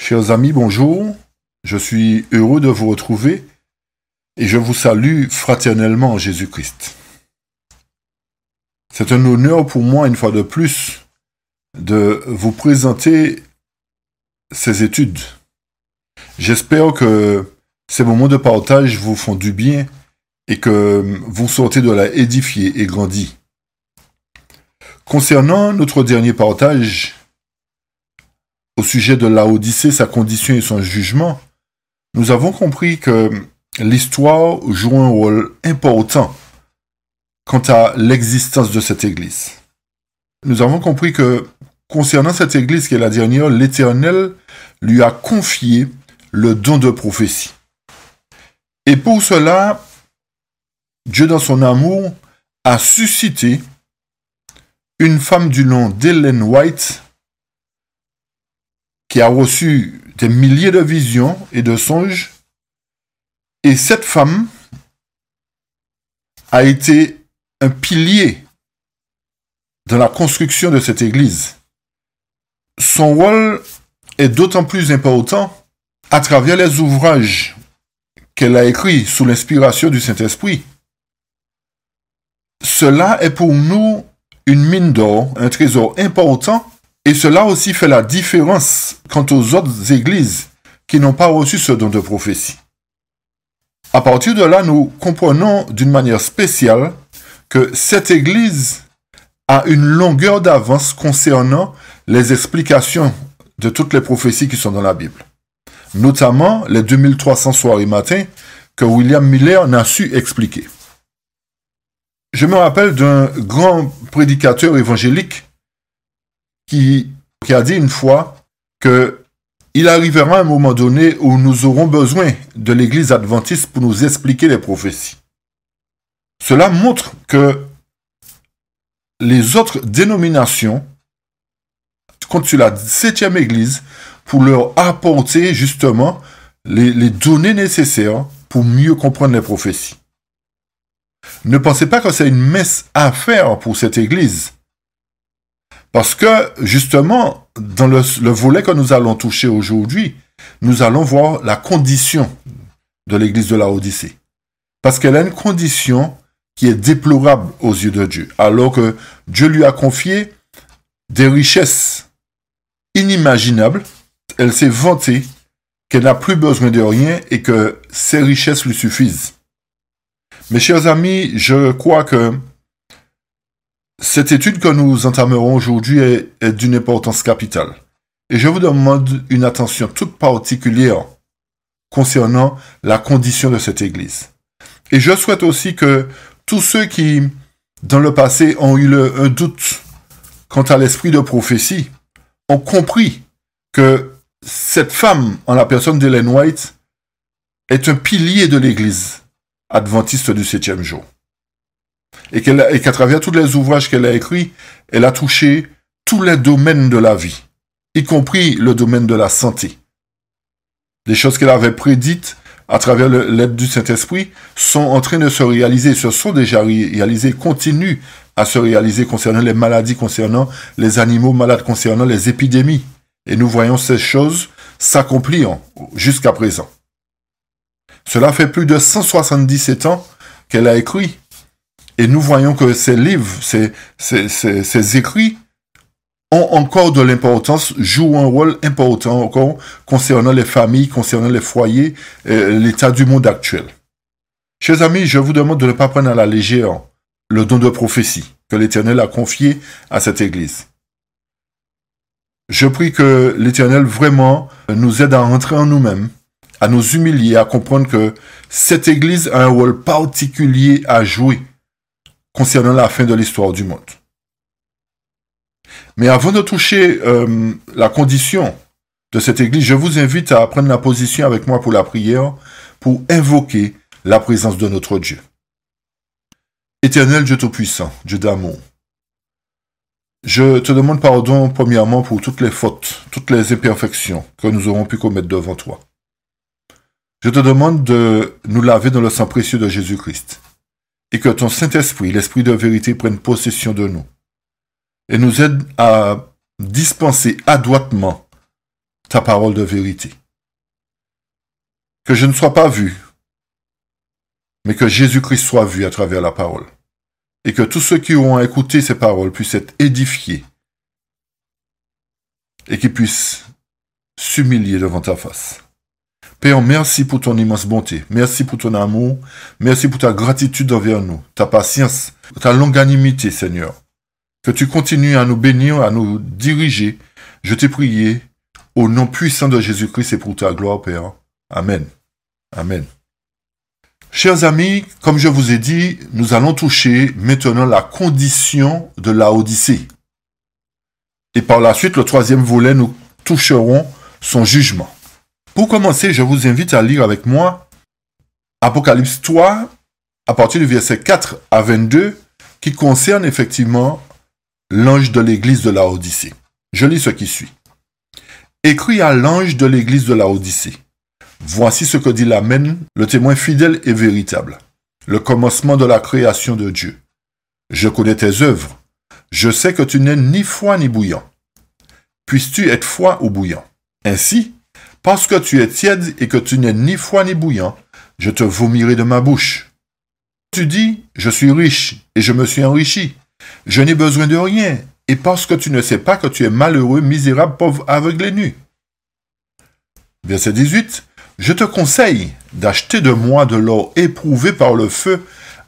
Chers amis, bonjour. Je suis heureux de vous retrouver et je vous salue fraternellement en Jésus-Christ. C'est un honneur pour moi, une fois de plus, de vous présenter ces études. J'espère que ces moments de partage vous font du bien et que vous sortez de là édifiés et grandis. Concernant notre dernier partage, au sujet de Laodicée, sa condition et son jugement, nous avons compris que l'histoire joue un rôle important quant à l'existence de cette Église. Nous avons compris que concernant cette Église qui est la dernière, l'Éternel lui a confié le don de prophétie. Et pour cela, Dieu dans son amour a suscité une femme du nom d'Ellen White qui a reçu des milliers de visions et de songes. Et cette femme a été un pilier dans la construction de cette Église. Son rôle est d'autant plus important à travers les ouvrages qu'elle a écrits sous l'inspiration du Saint-Esprit. Cela est pour nous une mine d'or, un trésor important. Et cela aussi fait la différence quant aux autres églises qui n'ont pas reçu ce don de prophétie. À partir de là, nous comprenons d'une manière spéciale que cette église a une longueur d'avance concernant les explications de toutes les prophéties qui sont dans la Bible. Notamment les 2300 soirs et matins que William Miller n'a su expliquer. Je me rappelle d'un grand prédicateur évangélique qui a dit une fois qu'il arrivera un moment donné où nous aurons besoin de l'Église adventiste pour nous expliquer les prophéties. Cela montre que les autres dénominations comptent sur la 7e Église pour leur apporter justement les données nécessaires pour mieux comprendre les prophéties. Ne pensez pas que c'est une mince affaire pour cette Église. Parce que, justement, dans le volet que nous allons toucher aujourd'hui, nous allons voir la condition de l'église de Laodicée. Parce qu'elle a une condition qui est déplorable aux yeux de Dieu, alors que Dieu lui a confié des richesses inimaginables. Elle s'est vantée qu'elle n'a plus besoin de rien et que ses richesses lui suffisent. Mes chers amis, je crois que cette étude que nous entamerons aujourd'hui est d'une importance capitale. Et je vous demande une attention toute particulière concernant la condition de cette Église. Et je souhaite aussi que tous ceux qui, dans le passé, ont eu un doute quant à l'esprit de prophétie, ont compris que cette femme, en la personne d'Ellen White, est un pilier de l'Église adventiste du 7e jour. Et qu'à travers tous les ouvrages qu'elle a écrits, elle a touché tous les domaines de la vie, y compris le domaine de la santé. Les choses qu'elle avait prédites à travers l'aide du Saint-Esprit sont en train de se réaliser, se sont déjà réalisées, continuent à se réaliser concernant les maladies, concernant les animaux malades, concernant les épidémies. Et nous voyons ces choses s'accomplir jusqu'à présent. Cela fait plus de 177 ans qu'elle a écrit. Et nous voyons que ces livres, ces écrits ont encore de l'importance, jouent un rôle important encore concernant les familles, concernant les foyers, l'état du monde actuel. Chers amis, je vous demande de ne pas prendre à la légère le don de prophétie que l'Éternel a confié à cette Église. Je prie que l'Éternel vraiment nous aide à rentrer en nous-mêmes, à nous humilier, à comprendre que cette Église a un rôle particulier à jouer concernant la fin de l'histoire du monde. Mais avant de toucher la condition de cette Église, je vous invite à prendre la position avec moi pour la prière, pour invoquer la présence de notre Dieu. Éternel Dieu Tout-Puissant, Dieu d'amour, je te demande pardon premièrement pour toutes les fautes, toutes les imperfections que nous aurons pu commettre devant toi. Je te demande de nous laver dans le sang précieux de Jésus-Christ. Et que ton Saint-Esprit, l'Esprit de vérité, prenne possession de nous et nous aide à dispenser adroitement ta parole de vérité. Que je ne sois pas vu, mais que Jésus-Christ soit vu à travers la parole. Et que tous ceux qui auront écouté ces paroles puissent être édifiés et qu'ils puissent s'humilier devant ta face. Père, merci pour ton immense bonté, merci pour ton amour, merci pour ta gratitude envers nous, ta patience, ta longanimité, Seigneur. Que tu continues à nous bénir, à nous diriger. Je t'ai prié au nom puissant de Jésus-Christ et pour ta gloire, Père. Amen. Amen. Chers amis, comme je vous ai dit, nous allons toucher maintenant la condition de Laodicée. Et par la suite, le troisième volet, nous toucherons son jugement. Pour commencer, je vous invite à lire avec moi Apocalypse 3, à partir du verset 4 à 22, qui concerne effectivement l'ange de l'église de Laodicée. Je lis ce qui suit. Écrit à l'ange de l'église de Laodicée. Voici ce que dit l'Amen, le témoin fidèle et véritable, le commencement de la création de Dieu. Je connais tes œuvres. Je sais que tu n'es ni froid ni bouillant. Puisses-tu être froid ou bouillant? Ainsi, parce que tu es tiède et que tu n'es ni froid ni bouillant, je te vomirai de ma bouche. Tu dis, je suis riche et je me suis enrichi. Je n'ai besoin de rien, et parce que tu ne sais pas que tu es malheureux, misérable, pauvre, aveugle et nu. Verset 18. Je te conseille d'acheter de moi de l'or éprouvé par le feu,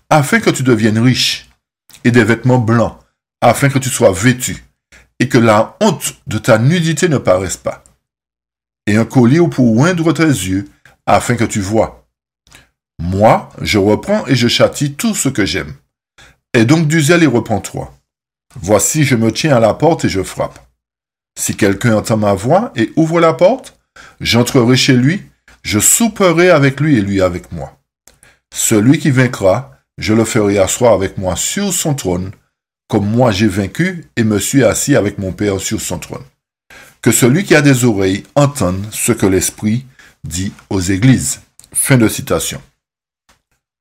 afin que tu deviennes riche, et des vêtements blancs, afin que tu sois vêtu, et que la honte de ta nudité ne paraisse pas, et un collier pour oindre tes yeux, afin que tu vois. Moi, je reprends et je châtie tout ce que j'aime. Aie donc du zèle et repens-toi. Voici, je me tiens à la porte et je frappe. Si quelqu'un entend ma voix et ouvre la porte, j'entrerai chez lui, je souperai avec lui et lui avec moi. Celui qui vaincra, je le ferai asseoir avec moi sur son trône, comme moi j'ai vaincu et me suis assis avec mon Père sur son trône. Que celui qui a des oreilles entende ce que l'Esprit dit aux églises. Fin de citation.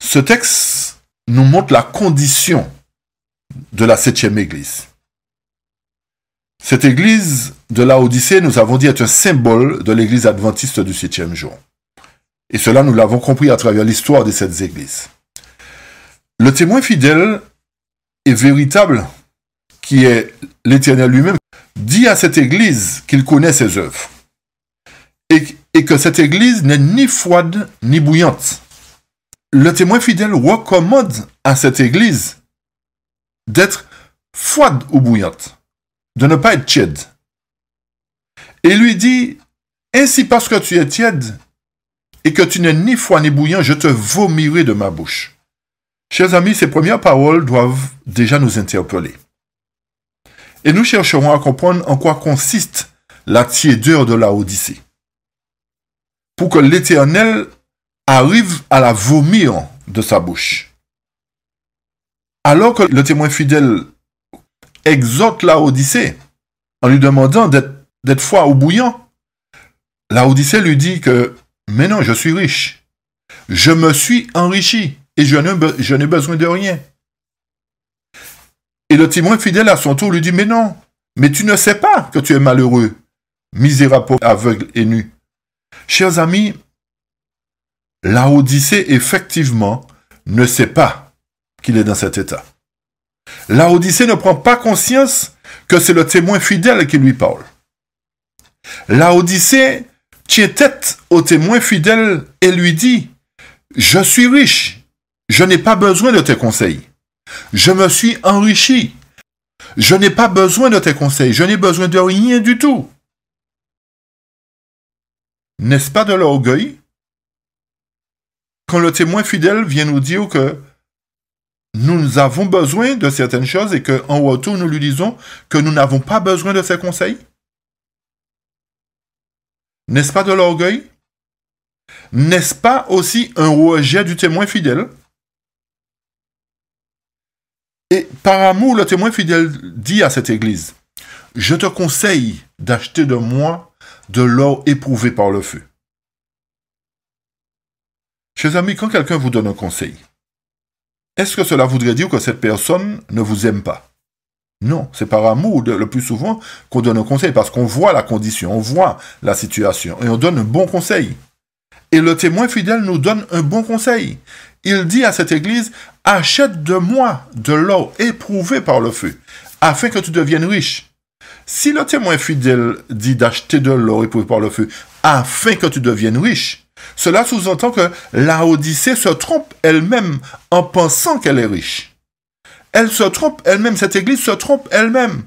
Ce texte nous montre la condition de la 7e église. Cette église de Laodicée, nous avons dit, est un symbole de l'église adventiste du 7e jour. Et cela, nous l'avons compris à travers l'histoire de cette église. Le témoin fidèle et véritable, qui est l'Éternel lui-même, dit à cette église qu'il connaît ses œuvres. Et que cette église n'est ni froide ni bouillante. Le témoin fidèle recommande à cette église d'être froide ou bouillante, de ne pas être tiède. Et lui dit, ainsi parce que tu es tiède et que tu n'es ni froid ni bouillant, je te vomirai de ma bouche. Chers amis, ces premières paroles doivent déjà nous interpeller. Et nous chercherons à comprendre en quoi consiste la tiédeur de Laodicée, pour que l'Éternel arrive à la vomir de sa bouche. Alors que le témoin fidèle exhorte Laodicée en lui demandant d'être froid ou bouillant, Laodicée lui dit que « Mais non, je suis riche. Je me suis enrichi et je n'ai besoin de rien. » Et le témoin fidèle à son tour lui dit « Mais non, mais tu ne sais pas que tu es malheureux, misérable, pauvre, aveugle et nu. » Chers amis, Laodicée effectivement ne sait pas qu'il est dans cet état. Laodicée ne prend pas conscience que c'est le témoin fidèle qui lui parle. Laodicée tient tête au témoin fidèle et lui dit « Je suis riche, je n'ai pas besoin de tes conseils. Je me suis enrichi. Je n'ai pas besoin de tes conseils, je n'ai besoin de rien du tout. » N'est-ce pas de l'orgueil? Quand le témoin fidèle vient nous dire que nous avons besoin de certaines choses et qu'en retour, nous lui disons que nous n'avons pas besoin de ses conseils? N'est-ce pas de l'orgueil? N'est-ce pas aussi un rejet du témoin fidèle? Et par amour, le témoin fidèle dit à cette église, « Je te conseille d'acheter de moi de l'or éprouvé par le feu. » Chers amis, quand quelqu'un vous donne un conseil, est-ce que cela voudrait dire que cette personne ne vous aime pas? Non, c'est par amour le plus souvent qu'on donne un conseil, parce qu'on voit la condition, on voit la situation, et on donne un bon conseil. Et le témoin fidèle nous donne un bon conseil. Il dit à cette église, achète de moi de l'or éprouvé par le feu, afin que tu deviennes riche. Si le témoin fidèle dit d'acheter de l'or éprouvé par le feu, afin que tu deviennes riche, cela sous-entend que Laodicée se trompe elle-même en pensant qu'elle est riche. Elle se trompe elle-même, cette église se trompe elle-même.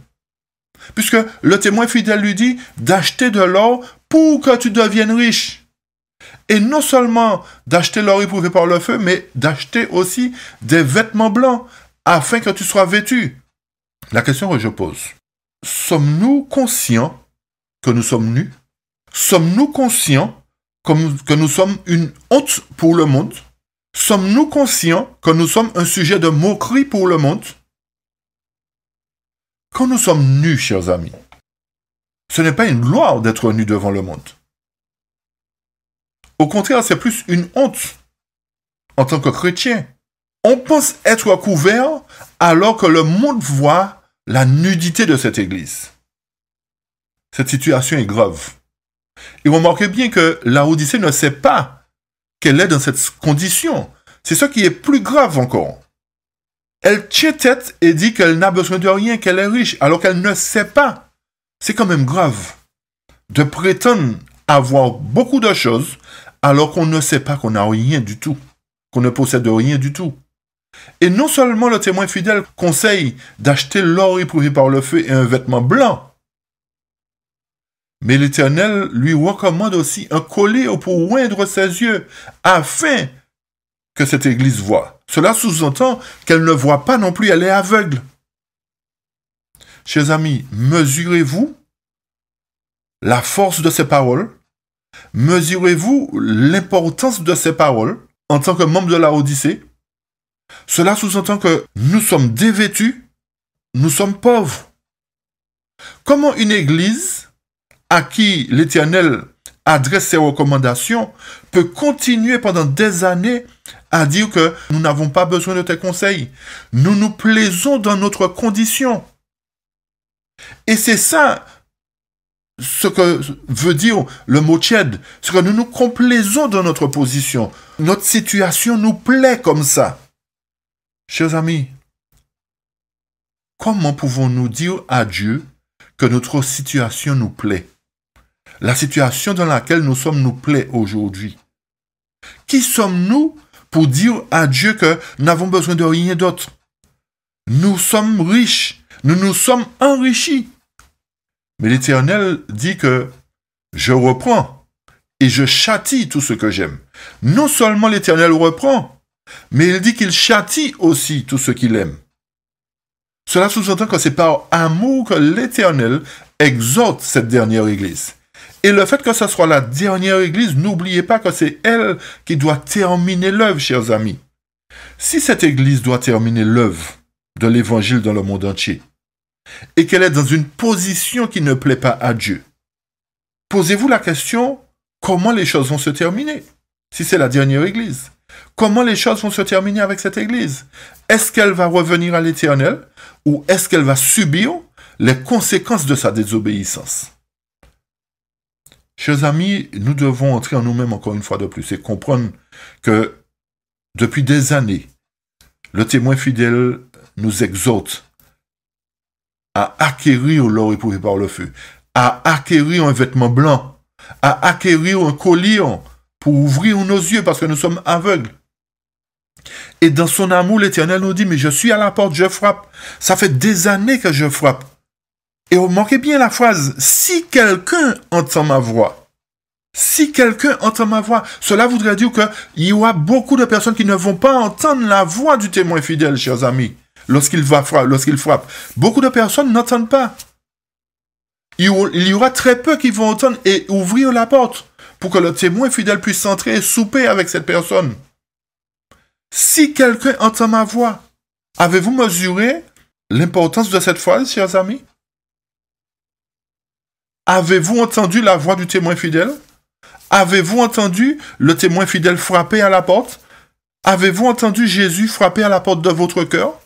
Puisque le témoin fidèle lui dit d'acheter de l'or pour que tu deviennes riche. Et non seulement d'acheter l'or éprouvé par le feu, mais d'acheter aussi des vêtements blancs afin que tu sois vêtu. La question que je pose, sommes-nous conscients que nous sommes nus? Sommes-nous conscients que nous sommes une honte pour le monde? Sommes-nous conscients que nous sommes un sujet de moquerie pour le monde? Quand nous sommes nus, chers amis, ce n'est pas une gloire d'être nus devant le monde. Au contraire, c'est plus une honte en tant que chrétien. On pense être couvert alors que le monde voit la nudité de cette église. Cette situation est grave. Et remarquez bien que Laodicée ne sait pas qu'elle est dans cette condition. C'est ce qui est plus grave encore. Elle tient tête et dit qu'elle n'a besoin de rien, qu'elle est riche, alors qu'elle ne sait pas. C'est quand même grave de prétendre avoir beaucoup de choses alors qu'on ne sait pas qu'on n'a rien du tout, qu'on ne possède rien du tout. Et non seulement le témoin fidèle conseille d'acheter l'or éprouvé par le feu et un vêtement blanc, mais l'Éternel lui recommande aussi un collier pour oindre ses yeux, afin que cette église voie. Cela sous-entend qu'elle ne voit pas non plus, elle est aveugle. Chers amis, mesurez-vous la force de ces paroles? Mesurez-vous l'importance de ces paroles en tant que membre de la Odyssée? Cela sous-entend que nous sommes dévêtus, nous sommes pauvres. Comment une église à qui l'Éternel adresse ses recommandations peut continuer pendant des années à dire que nous n'avons pas besoin de tes conseils? Nous nous plaisons dans notre condition. Et c'est ça ce que veut dire le mot tiède, c'est que nous nous complaisons dans notre position. Notre situation nous plaît comme ça. Chers amis, comment pouvons-nous dire à Dieu que notre situation nous plaît? La situation dans laquelle nous sommes nous plaît aujourd'hui. Qui sommes-nous pour dire à Dieu que nous n'avons besoin de rien d'autre? Nous sommes riches, nous nous sommes enrichis. Mais l'Éternel dit que je reprends et je châtie tout ce que j'aime. Non seulement l'Éternel reprend, mais il dit qu'il châtie aussi tout ce qu'il aime. Cela sous-entend que c'est par amour que l'Éternel exhorte cette dernière église. Et le fait que ce soit la dernière église, n'oubliez pas que c'est elle qui doit terminer l'œuvre, chers amis. Si cette église doit terminer l'œuvre de l'évangile dans le monde entier, et qu'elle est dans une position qui ne plaît pas à Dieu, posez-vous la question, comment les choses vont se terminer? Si c'est la dernière église, comment les choses vont se terminer avec cette église? Est-ce qu'elle va revenir à l'Éternel ou est-ce qu'elle va subir les conséquences de sa désobéissance? Chers amis, nous devons entrer en nous-mêmes encore une fois de plus et comprendre que depuis des années, le témoin fidèle nous exhorte à acquérir l'or éprouvé par le feu, à acquérir un vêtement blanc, à acquérir un collier pour ouvrir nos yeux parce que nous sommes aveugles. Et dans son amour, l'Éternel nous dit, mais je suis à la porte, je frappe. Ça fait des années que je frappe. Et remarquez bien la phrase, si quelqu'un entend ma voix, si quelqu'un entend ma voix, cela voudrait dire qu'il y aura beaucoup de personnes qui ne vont pas entendre la voix du témoin fidèle, chers amis, lorsqu'il frappe. Beaucoup de personnes n'entendent pas. Il y aura très peu qui vont entendre et ouvrir la porte pour que le témoin fidèle puisse entrer et souper avec cette personne. Si quelqu'un entend ma voix, avez-vous mesuré l'importance de cette phrase, chers amis? Avez-vous entendu la voix du témoin fidèle? Avez-vous entendu le témoin fidèle frapper à la porte? Avez-vous entendu Jésus frapper à la porte de votre cœur?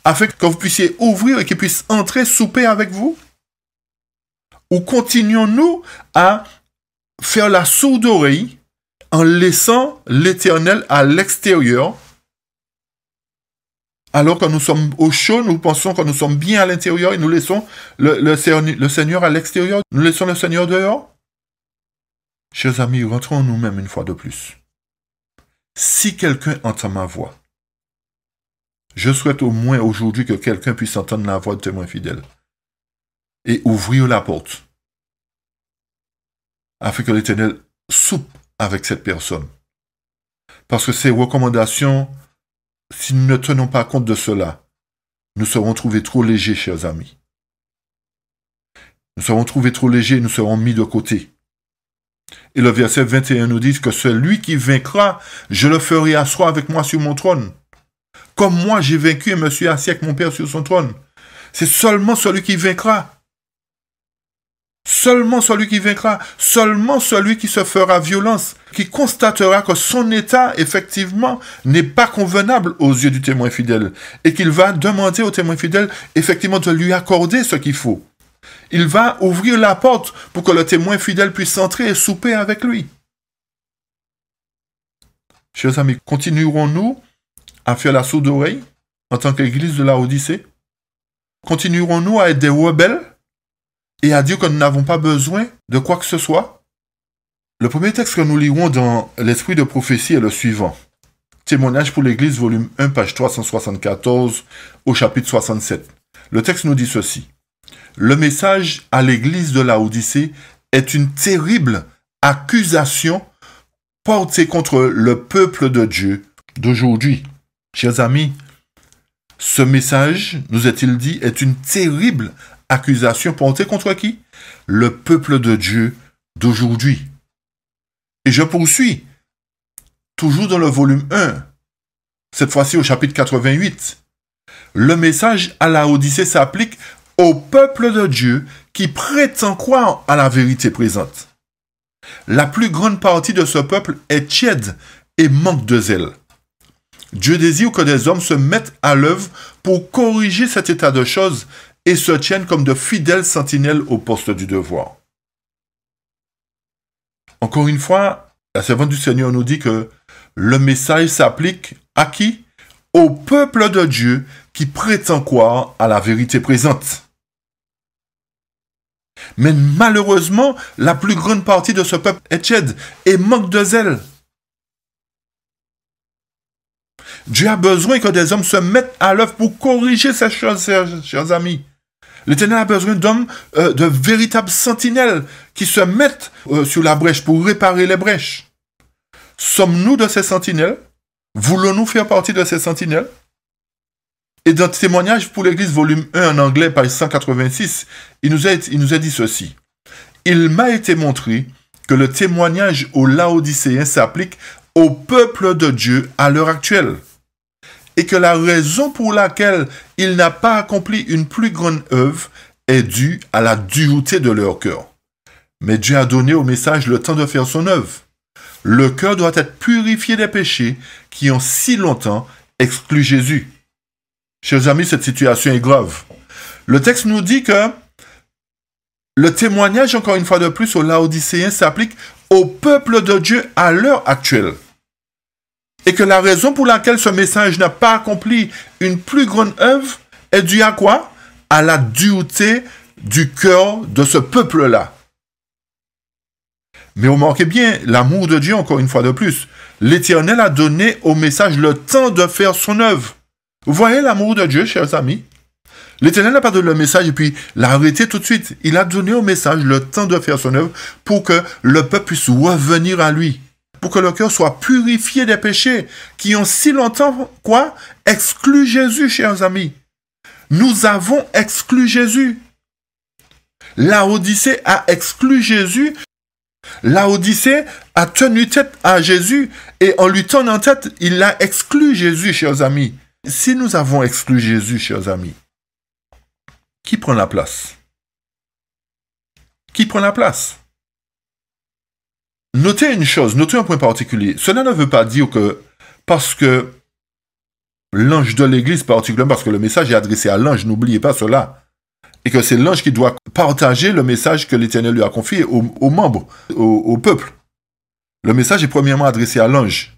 afin que vous puissiez ouvrir et qu'il puisse entrer, souper avec vous? Ou continuons-nous à faire la sourde oreille en laissant l'Éternel à l'extérieur, alors que nous sommes au chaud, nous pensons que nous sommes bien à l'intérieur et nous laissons le Seigneur à l'extérieur, nous laissons le Seigneur dehors? Chers amis, rentrons en nous-mêmes une fois de plus. Si quelqu'un entend ma voix, je souhaite au moins aujourd'hui que quelqu'un puisse entendre la voix de témoin fidèle et ouvrir la porte afin que l'Éternel soupe avec cette personne. Parce que ces recommandations, si nous ne tenons pas compte de cela, nous serons trouvés trop légers, chers amis. Nous serons trouvés trop légers et nous serons mis de côté. Et le verset 21 nous dit que celui qui vaincra, je le ferai asseoir avec moi sur mon trône. Comme moi j'ai vaincu et me suis assis avec mon Père sur son trône. C'est seulement celui qui vaincra. Seulement celui qui vaincra. Seulement celui qui se fera violence. Qui constatera que son état, effectivement, n'est pas convenable aux yeux du témoin fidèle. Et qu'il va demander au témoin fidèle, effectivement, de lui accorder ce qu'il faut. Il va ouvrir la porte pour que le témoin fidèle puisse entrer et souper avec lui. Chers amis, continuerons-nous à faire la sourde oreille en tant qu'église de la Odyssée? Continuerons-nous à être des rebelles et à dire que nous n'avons pas besoin de quoi que ce soit? Le premier texte que nous lirons dans l'esprit de prophétie est le suivant. Témoignage pour l'Église, volume 1, page 374, au chapitre 67. Le texte nous dit ceci. Le message à l'Église de la Odyssée est une terrible accusation portée contre le peuple de Dieu d'aujourd'hui. Chers amis, ce message, nous est-il dit, est une terrible accusation portée contre qui? Le peuple de Dieu d'aujourd'hui. Et je poursuis, toujours dans le volume 1, cette fois-ci au chapitre 88. Le message à la Odyssée s'applique au peuple de Dieu qui prétend croire à la vérité présente. La plus grande partie de ce peuple est tiède et manque de zèle. Dieu désire que des hommes se mettent à l'œuvre pour corriger cet état de choses et se tiennent comme de fidèles sentinelles au poste du devoir. Encore une fois, la servante du Seigneur nous dit que le message s'applique à qui? Au peuple de Dieu qui prétend croire à la vérité présente. Mais malheureusement, la plus grande partie de ce peuple est tiède et manque de zèle. Dieu a besoin que des hommes se mettent à l'œuvre pour corriger ces choses, chers amis. L'Éternel a besoin d'hommes, de véritables sentinelles qui se mettent sur la brèche pour réparer les brèches. Sommes-nous de ces sentinelles? Voulons-nous faire partie de ces sentinelles? Et dans Témoignage pour l'Église, volume 1 en anglais, page 186, il nous a dit ceci. Il m'a été montré que le témoignage aux Laodicéens s'applique au peuple de Dieu à l'heure actuelle. Et que la raison pour laquelle il n'a pas accompli une plus grande œuvre est due à la dureté de leur cœur. Mais Dieu a donné au message le temps de faire son œuvre. Le cœur doit être purifié des péchés qui ont si longtemps exclu Jésus. Chers amis, cette situation est grave. Le texte nous dit que le témoignage, encore une fois de plus, aux Laodicéens s'applique au peuple de Dieu à l'heure actuelle. Et que la raison pour laquelle ce message n'a pas accompli une plus grande œuvre est due à quoi? À la dureté du cœur de ce peuple-là. Mais remarquez bien, l'amour de Dieu, encore une fois de plus. L'Éternel a donné au message le temps de faire son œuvre. Vous voyez l'amour de Dieu, chers amis? L'Éternel n'a pas donné le message et puis l'a arrêté tout de suite. Il a donné au message le temps de faire son œuvre pour que le peuple puisse revenir à lui. Pour que le cœur soit purifié des péchés qui ont si longtemps, quoi? Exclu Jésus, chers amis. Nous avons exclu Jésus. La Odyssée a exclu Jésus. La Odyssée a tenu tête à Jésus et en lui tenant tête, il a exclu Jésus, chers amis. Si nous avons exclu Jésus, chers amis, qui prend la place? Qui prend la place? Notez une chose, notez un point particulier. Cela ne veut pas dire que parce que l'ange de l'Église particulièrement, parce que le message est adressé à l'ange, n'oubliez pas cela, et que c'est l'ange qui doit partager le message que l'Éternel lui a confié aux membres, au peuple. Le message est premièrement adressé à l'ange.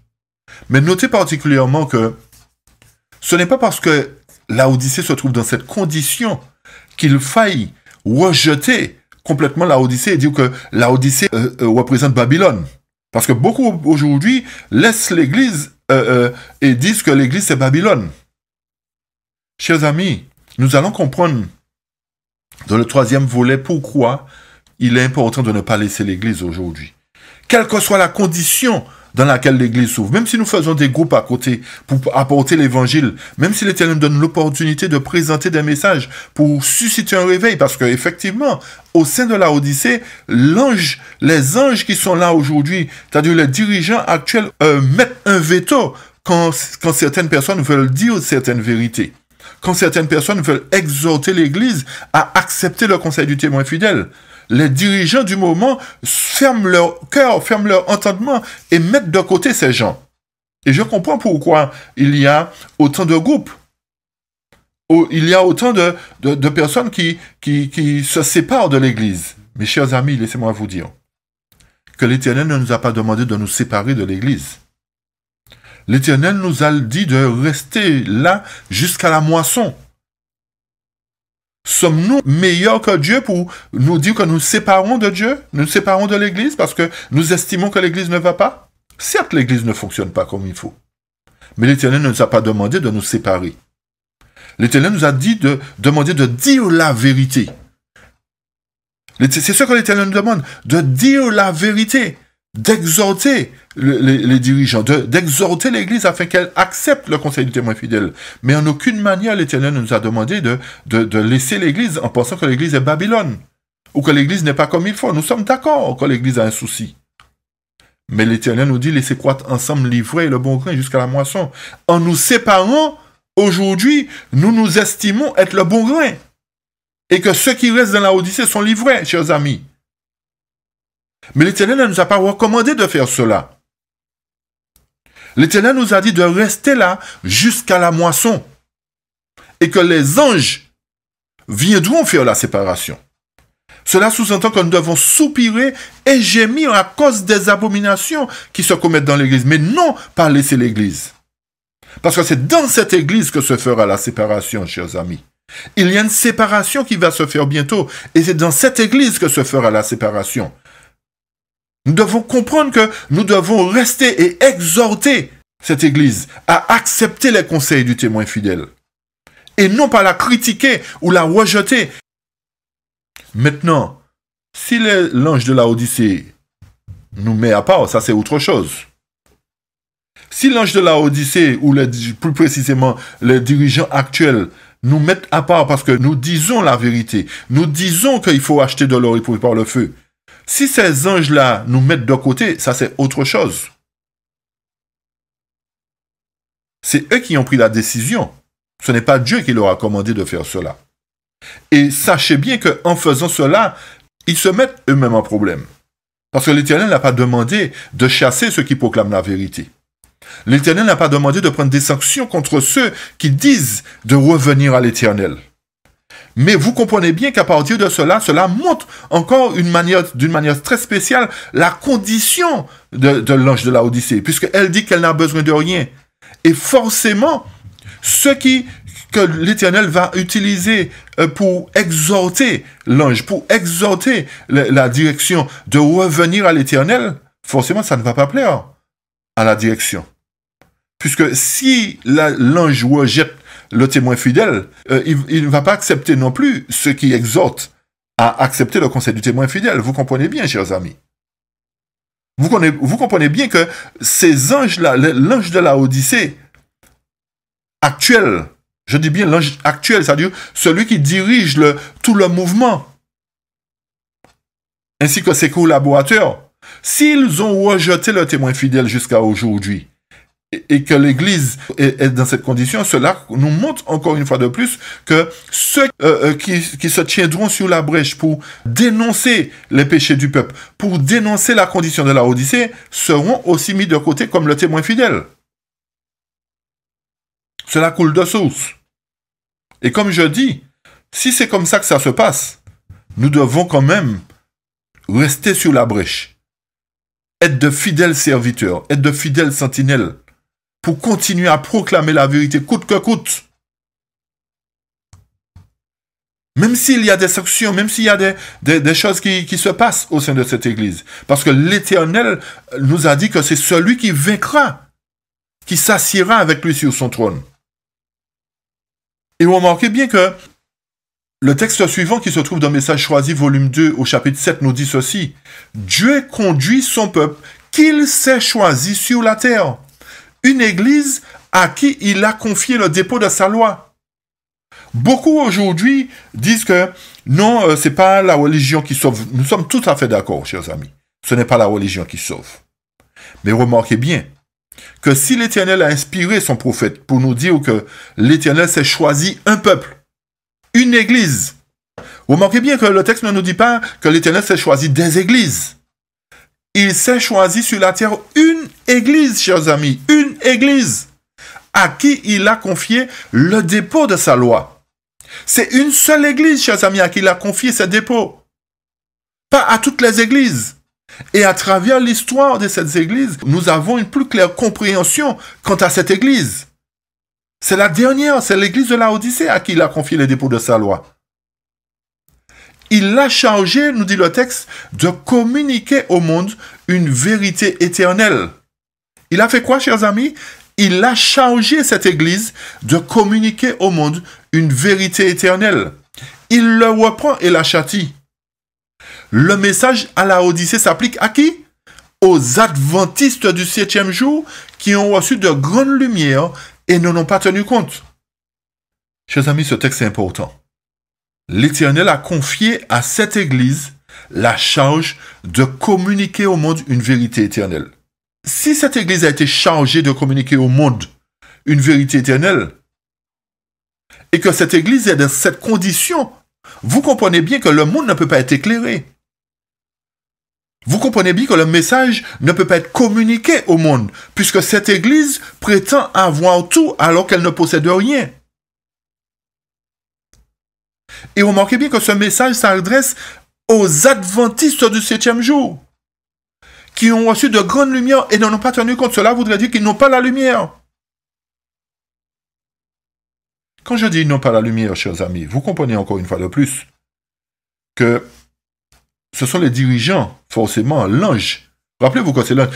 Mais notez particulièrement que ce n'est pas parce que Laodicée se trouve dans cette condition qu'il faille rejeter complètement Laodicée et dire que Laodicée représente Babylone. Parce que beaucoup aujourd'hui laissent l'Église et disent que l'Église c'est Babylone. Chers amis, nous allons comprendre dans le troisième volet pourquoi il est important de ne pas laisser l'Église aujourd'hui. Quelle que soit la condition dans laquelle l'Église s'ouvre, même si nous faisons des groupes à côté pour apporter l'Évangile, même si l'Éternel nous donne l'opportunité de présenter des messages pour susciter un réveil, parce qu'effectivement, au sein de la Odyssée, les anges qui sont là aujourd'hui, c'est-à-dire les dirigeants actuels, mettent un veto quand certaines personnes veulent dire certaines vérités. Quand certaines personnes veulent exhorter l'Église à accepter le conseil du témoin fidèle. Les dirigeants du moment ferment leur cœur, ferment leur entendement et mettent de côté ces gens. Et je comprends pourquoi il y a autant de groupes. Il y a autant de personnes qui se séparent de l'Église. Mes chers amis, laissez-moi vous dire que l'Éternel ne nous a pas demandé de nous séparer de l'Église. L'Éternel nous a dit de rester là jusqu'à la moisson. Sommes-nous meilleurs que Dieu pour nous dire que nous séparons de Dieu, nous séparons de l'Église parce que nous estimons que l'Église ne va pas? Certes, l'Église ne fonctionne pas comme il faut. Mais l'Éternel ne nous a pas demandé de nous séparer. L'Éternel nous a demandé de dire la vérité. C'est ce que l'Éternel nous demande, de dire la vérité, d'exhorter les dirigeants, d'exhorter l'Église afin qu'elle accepte le conseil du témoin fidèle. Mais en aucune manière, l'Éternel nous a demandé de laisser l'Église en pensant que l'Église est Babylone, ou que l'Église n'est pas comme il faut. Nous sommes d'accord que l'Église a un souci. Mais l'Éternel nous dit, laissez croître ensemble l'ivraie et le bon grain jusqu'à la moisson. En nous séparant, aujourd'hui, nous nous estimons être le bon grain. Et que ceux qui restent dans la Odyssée sont l'ivraie, chers amis. Mais l'Éternel ne nous a pas recommandé de faire cela. L'Éternel nous a dit de rester là jusqu'à la moisson. Et que les anges viendront faire la séparation. Cela sous-entend que nous devons soupirer et gémir à cause des abominations qui se commettent dans l'Église. Mais non pas laisser l'Église. Parce que c'est dans cette Église que se fera la séparation, chers amis. Il y a une séparation qui va se faire bientôt. Et c'est dans cette Église que se fera la séparation. Nous devons comprendre que nous devons rester et exhorter cette Église à accepter les conseils du témoin fidèle. Et non pas la critiquer ou la rejeter. Maintenant, si l'ange de la Odyssée nous met à part, ça c'est autre chose. Si l'ange de la Odyssée, ou plus précisément les dirigeants actuels, nous mettent à part parce que nous disons la vérité, nous disons qu'il faut acheter de l'or éprouvé par le feu, si ces anges-là nous mettent de côté, ça c'est autre chose. C'est eux qui ont pris la décision. Ce n'est pas Dieu qui leur a commandé de faire cela. Et sachez bien qu'en faisant cela, ils se mettent eux-mêmes en problème. Parce que l'Éternel n'a pas demandé de chasser ceux qui proclament la vérité. L'Éternel n'a pas demandé de prendre des sanctions contre ceux qui disent de revenir à l'Éternel. Mais vous comprenez bien qu'à partir de cela, cela montre encore d'une manière très spéciale la condition de l'ange de la Odyssée, puisqu'elle dit qu'elle n'a besoin de rien. Et forcément, ceux que l'Éternel va utiliser pour exhorter l'ange, pour exhorter la direction de revenir à l'Éternel, forcément, ça ne va pas plaire à la direction. Puisque si l'ange rejette le témoin fidèle, il ne va pas accepter non plus ceux qui exhortent à accepter le conseil du témoin fidèle. Vous comprenez bien, chers amis. Vous comprenez bien que ces anges-là, l'ange de la Odyssée actuel, je dis bien l'ange actuel, c'est-à-dire celui qui dirige tout le mouvement, ainsi que ses collaborateurs, s'ils ont rejeté le témoin fidèle jusqu'à aujourd'hui, et que l'Église est dans cette condition, cela nous montre encore une fois de plus que ceux qui se tiendront sur la brèche pour dénoncer les péchés du peuple, pour dénoncer la condition de la Odyssée, seront aussi mis de côté comme le témoin fidèle. Cela coule de source. Et comme je dis, si c'est comme ça que ça se passe, nous devons quand même rester sur la brèche, être de fidèles serviteurs, être de fidèles sentinelles, pour continuer à proclamer la vérité coûte que coûte. Même s'il y a des sections, même s'il y a des choses qui se passent au sein de cette Église. Parce que l'Éternel nous a dit que c'est celui qui vaincra, qui s'assiera avec lui sur son trône. Et remarquez bien que le texte suivant qui se trouve dans Message choisi, volume 2, au chapitre 7, nous dit ceci. Dieu conduit son peuple qu'il s'est choisi sur la terre. Une Église à qui il a confié le dépôt de sa loi. Beaucoup aujourd'hui disent que non, c'est pas la religion qui sauve. Nous sommes tout à fait d'accord, chers amis. Ce n'est pas la religion qui sauve. Mais remarquez bien que si l'Éternel a inspiré son prophète pour nous dire que l'Éternel s'est choisi un peuple, une église, remarquez bien que le texte ne nous dit pas que l'Éternel s'est choisi des églises. Il s'est choisi sur la terre une église, chers amis, une église à qui il a confié le dépôt de sa loi. C'est une seule église, chers amis, à qui il a confié ce dépôt. Pas à toutes les églises. Et à travers l'histoire de cette église, nous avons une plus claire compréhension quant à cette église. C'est la dernière, c'est l'église de Laodicée à qui il a confié le dépôt de sa loi. Il l'a chargé, nous dit le texte, de communiquer au monde une vérité éternelle. Il a fait quoi, chers amis? Il a chargé cette église de communiquer au monde une vérité éternelle. Il le reprend et la châtie. Le message à Laodicée s'applique à qui? Aux adventistes du 7e jour qui ont reçu de grandes lumières et n'en ont pas tenu compte. Chers amis, ce texte est important. L'Éternel a confié à cette église la charge de communiquer au monde une vérité éternelle. Si cette église a été chargée de communiquer au monde une vérité éternelle, et que cette église est dans cette condition, vous comprenez bien que le monde ne peut pas être éclairé. Vous comprenez bien que le message ne peut pas être communiqué au monde, puisque cette église prétend avoir tout alors qu'elle ne possède rien. Et remarquez bien que ce message s'adresse aux adventistes du 7e jour, qui ont reçu de grandes lumières et n'en ont pas tenu compte. Cela voudrait dire qu'ils n'ont pas la lumière. Quand je dis ils n'ont pas la lumière, chers amis, vous comprenez encore une fois de plus que ce sont les dirigeants, forcément, l'ange. Rappelez-vous que c'est l'ange.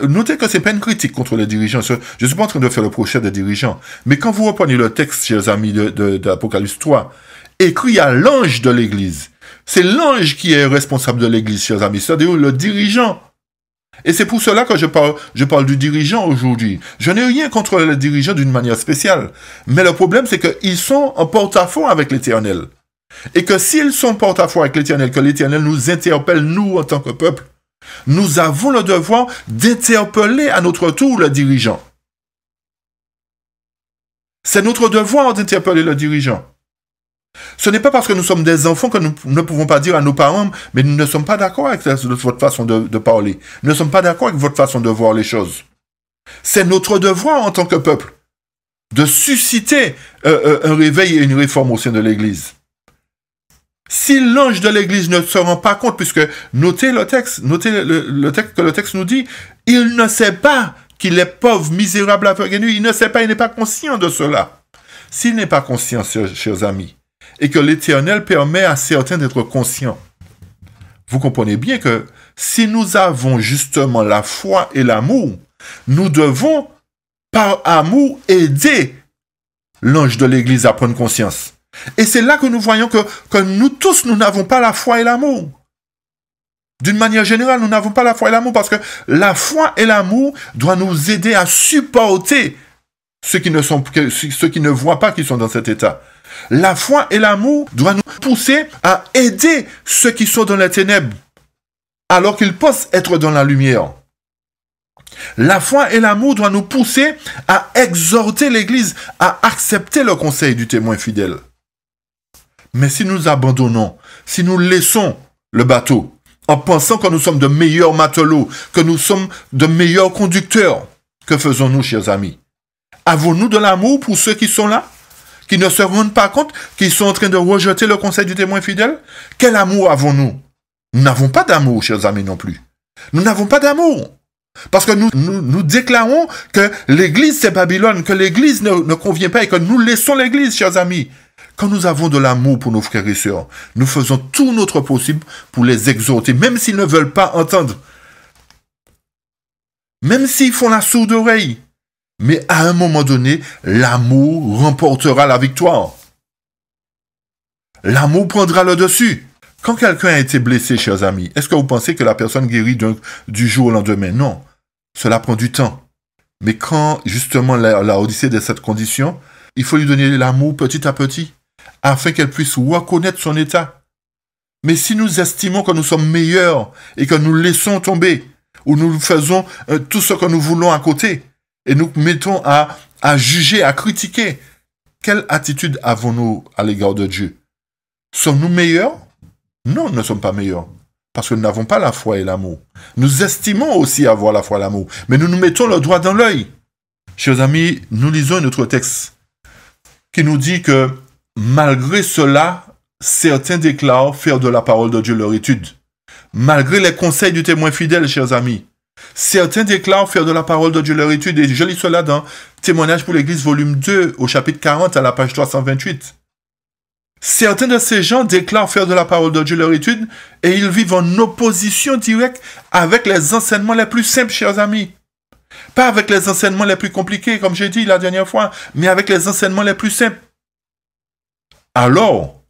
Notez que ce n'est pas une critique contre les dirigeants. Je ne suis pas en train de faire le procès des dirigeants. Mais quand vous reprenez le texte, chers amis, d'Apocalypse 3, écrit à l'ange de l'Église, c'est l'ange qui est responsable de l'Église, chers amis, c'est-à-dire le dirigeant. Et c'est pour cela que je parle du dirigeant aujourd'hui. Je n'ai rien contre les dirigeants d'une manière spéciale. Mais le problème, c'est qu'ils sont en porte-à-faux avec l'Éternel. Et que s'ils sont en porte-à-faux avec l'Éternel, que l'Éternel nous interpelle, nous, en tant que peuple, nous avons le devoir d'interpeller à notre tour le dirigeant. C'est notre devoir d'interpeller le dirigeant. Ce n'est pas parce que nous sommes des enfants que nous ne pouvons pas dire à nos parents, mais nous ne sommes pas d'accord avec votre façon de parler. Nous ne sommes pas d'accord avec votre façon de voir les choses. C'est notre devoir en tant que peuple de susciter un réveil et une réforme au sein de l'Église. Si l'ange de l'Église ne se rend pas compte, puisque notez le texte que le texte nous dit, il ne sait pas qu'il est pauvre, misérable, aveugle, il ne sait pas, il n'est pas conscient de cela. S'il n'est pas conscient, chers amis, et que l'Éternel permet à certains d'être conscients, vous comprenez bien que si nous avons justement la foi et l'amour, nous devons, par amour, aider l'ange de l'Église à prendre conscience. Et c'est là que nous voyons que nous tous, nous n'avons pas la foi et l'amour. D'une manière générale, nous n'avons pas la foi et l'amour parce que la foi et l'amour doivent nous aider à supporter ceux qui ne voient pas qu'ils sont dans cet état. La foi et l'amour doivent nous pousser à aider ceux qui sont dans les ténèbres alors qu'ils pensent être dans la lumière. La foi et l'amour doivent nous pousser à exhorter l'Église à accepter le conseil du témoin fidèle. Mais si nous abandonnons, si nous laissons le bateau en pensant que nous sommes de meilleurs matelots, que nous sommes de meilleurs conducteurs, que faisons-nous, chers amis? Avons-nous de l'amour pour ceux qui sont là, qui ne se rendent pas compte, qui sont en train de rejeter le conseil du témoin fidèle? Quel amour avons-nous? Nous n'avons pas d'amour, chers amis, non plus. Nous n'avons pas d'amour. Parce que nous déclarons que l'Église, c'est Babylone, que l'Église ne convient pas et que nous laissons l'Église, chers amis. Quand nous avons de l'amour pour nos frères et sœurs, nous faisons tout notre possible pour les exhorter, même s'ils ne veulent pas entendre. Même s'ils font la sourde oreille. Mais à un moment donné, l'amour remportera la victoire. L'amour prendra le dessus. Quand quelqu'un a été blessé, chers amis, est-ce que vous pensez que la personne guérit du jour au lendemain? Non. Cela prend du temps. Mais quand, justement, la Odyssée de cette condition, il faut lui donner l'amour petit à petit, afin qu'elle puisse reconnaître son état. Mais si nous estimons que nous sommes meilleurs et que nous laissons tomber, ou nous faisons tout ce que nous voulons à côté, et nous mettons à juger, à critiquer, quelle attitude avons-nous à l'égard de Dieu? Sommes-nous meilleurs? Non, nous ne sommes pas meilleurs. Parce que nous n'avons pas la foi et l'amour. Nous estimons aussi avoir la foi et l'amour. Mais nous nous mettons le doigt dans l'œil. Chers amis, nous lisons un autre texte qui nous dit que malgré cela, certains déclarent faire de la parole de Dieu leur étude. Malgré les conseils du témoin fidèle, chers amis, certains déclarent faire de la parole de Dieu leur étude. Et je lis cela dans Témoignage pour l'Église, volume 2, au chapitre 40, à la page 328. Certains de ces gens déclarent faire de la parole de Dieu leur étude et ils vivent en opposition directe avec les enseignements les plus simples, chers amis. Pas avec les enseignements les plus compliqués, comme j'ai dit la dernière fois, mais avec les enseignements les plus simples. Alors,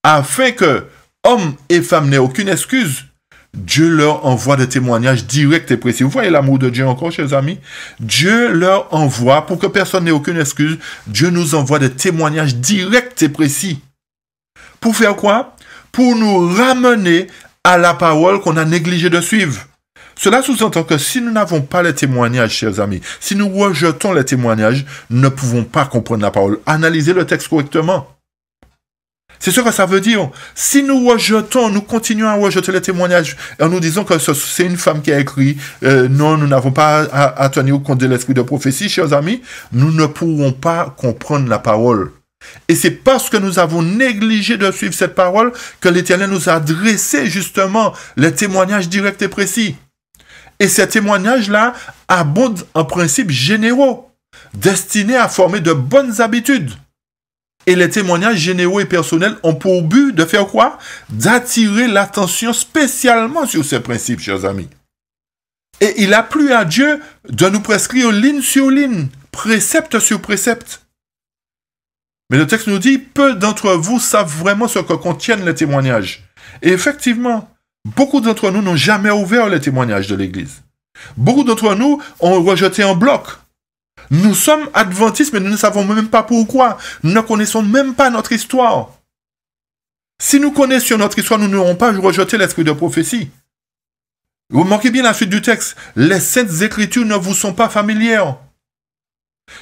afin que hommes et femmes n'aient aucune excuse, Dieu leur envoie des témoignages directs et précis. Vous voyez l'amour de Dieu encore, chers amis? Dieu leur envoie, pour que personne n'ait aucune excuse, Dieu nous envoie des témoignages directs et précis. Pour faire quoi? Pour nous ramener à la parole qu'on a négligé de suivre. Cela sous-entend que si nous n'avons pas les témoignages, chers amis, si nous rejetons les témoignages, nous ne pouvons pas comprendre la parole. Analysez le texte correctement. C'est ce que ça veut dire. Si nous rejetons, nous continuons à rejeter les témoignages en nous disant que c'est une femme qui a écrit, non, nous n'avons pas à tenir compte de l'esprit de prophétie, chers amis, nous ne pourrons pas comprendre la parole. Et c'est parce que nous avons négligé de suivre cette parole que l'Éternel nous a dressé justement les témoignages directs et précis. Et ces témoignages-là abondent en principes généraux, destinés à former de bonnes habitudes. Et les témoignages généraux et personnels ont pour but de faire quoi? D'attirer l'attention spécialement sur ces principes, chers amis. Et il a plu à Dieu de nous prescrire ligne sur ligne, précepte sur précepte. Mais le texte nous dit, peu d'entre vous savent vraiment ce que contiennent les témoignages. Et effectivement, beaucoup d'entre nous n'ont jamais ouvert les témoignages de l'Église. Beaucoup d'entre nous ont rejeté en bloc. Nous sommes adventistes, mais nous ne savons même pas pourquoi. Nous ne connaissons même pas notre histoire. Si nous connaissions notre histoire, nous n'aurons pas rejeté l'esprit de prophétie. Remarquez bien la suite du texte. Les saintes écritures ne vous sont pas familières.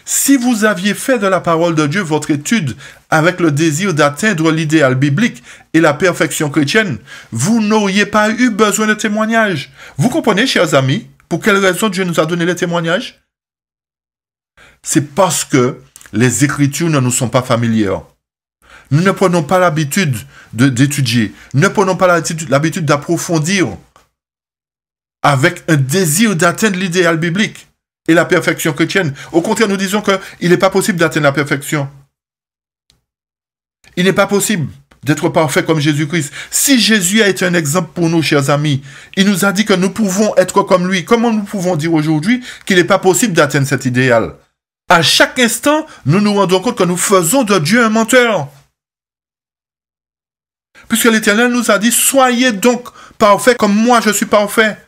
Si vous aviez fait de la parole de Dieu votre étude avec le désir d'atteindre l'idéal biblique et la perfection chrétienne, vous n'auriez pas eu besoin de témoignages. Vous comprenez, chers amis, pour quelle raison Dieu nous a donné les témoignages? C'est parce que les Écritures ne nous sont pas familières. Nous ne prenons pas l'habitude d'étudier. Nous ne prenons pas l'habitude d'approfondir avec un désir d'atteindre l'idéal biblique et la perfection chrétienne. Au contraire, nous disons qu'il n'est pas possible d'atteindre la perfection. Il n'est pas possible d'être parfait comme Jésus-Christ. Si Jésus a été un exemple pour nous, chers amis, il nous a dit que nous pouvons être comme lui. Comment nous pouvons dire aujourd'hui qu'il n'est pas possible d'atteindre cet idéal? À chaque instant, nous nous rendons compte que nous faisons de Dieu un menteur. Puisque l'Éternel nous a dit, soyez donc parfaits comme moi je suis parfait.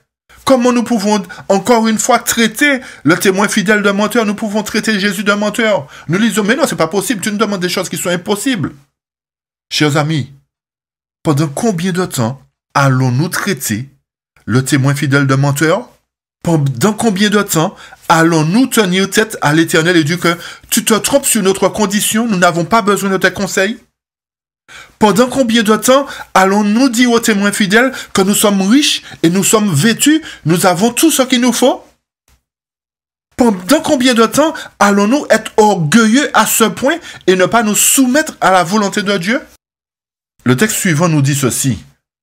Comment nous pouvons encore une fois traiter le témoin fidèle de menteur? Nous pouvons traiter Jésus de menteur. Nous disons, mais non, c'est pas possible, tu nous demandes des choses qui sont impossibles. Chers amis, pendant combien de temps allons-nous traiter le témoin fidèle de menteur? Pendant combien de temps allons-nous tenir tête à l'Éternel et dire que tu te trompes sur notre condition, nous n'avons pas besoin de tes conseils? Pendant combien de temps allons-nous dire aux témoins fidèles que nous sommes riches et nous sommes vêtus, nous avons tout ce qu'il nous faut? Pendant combien de temps allons-nous être orgueilleux à ce point et ne pas nous soumettre à la volonté de Dieu? Le texte suivant nous dit ceci,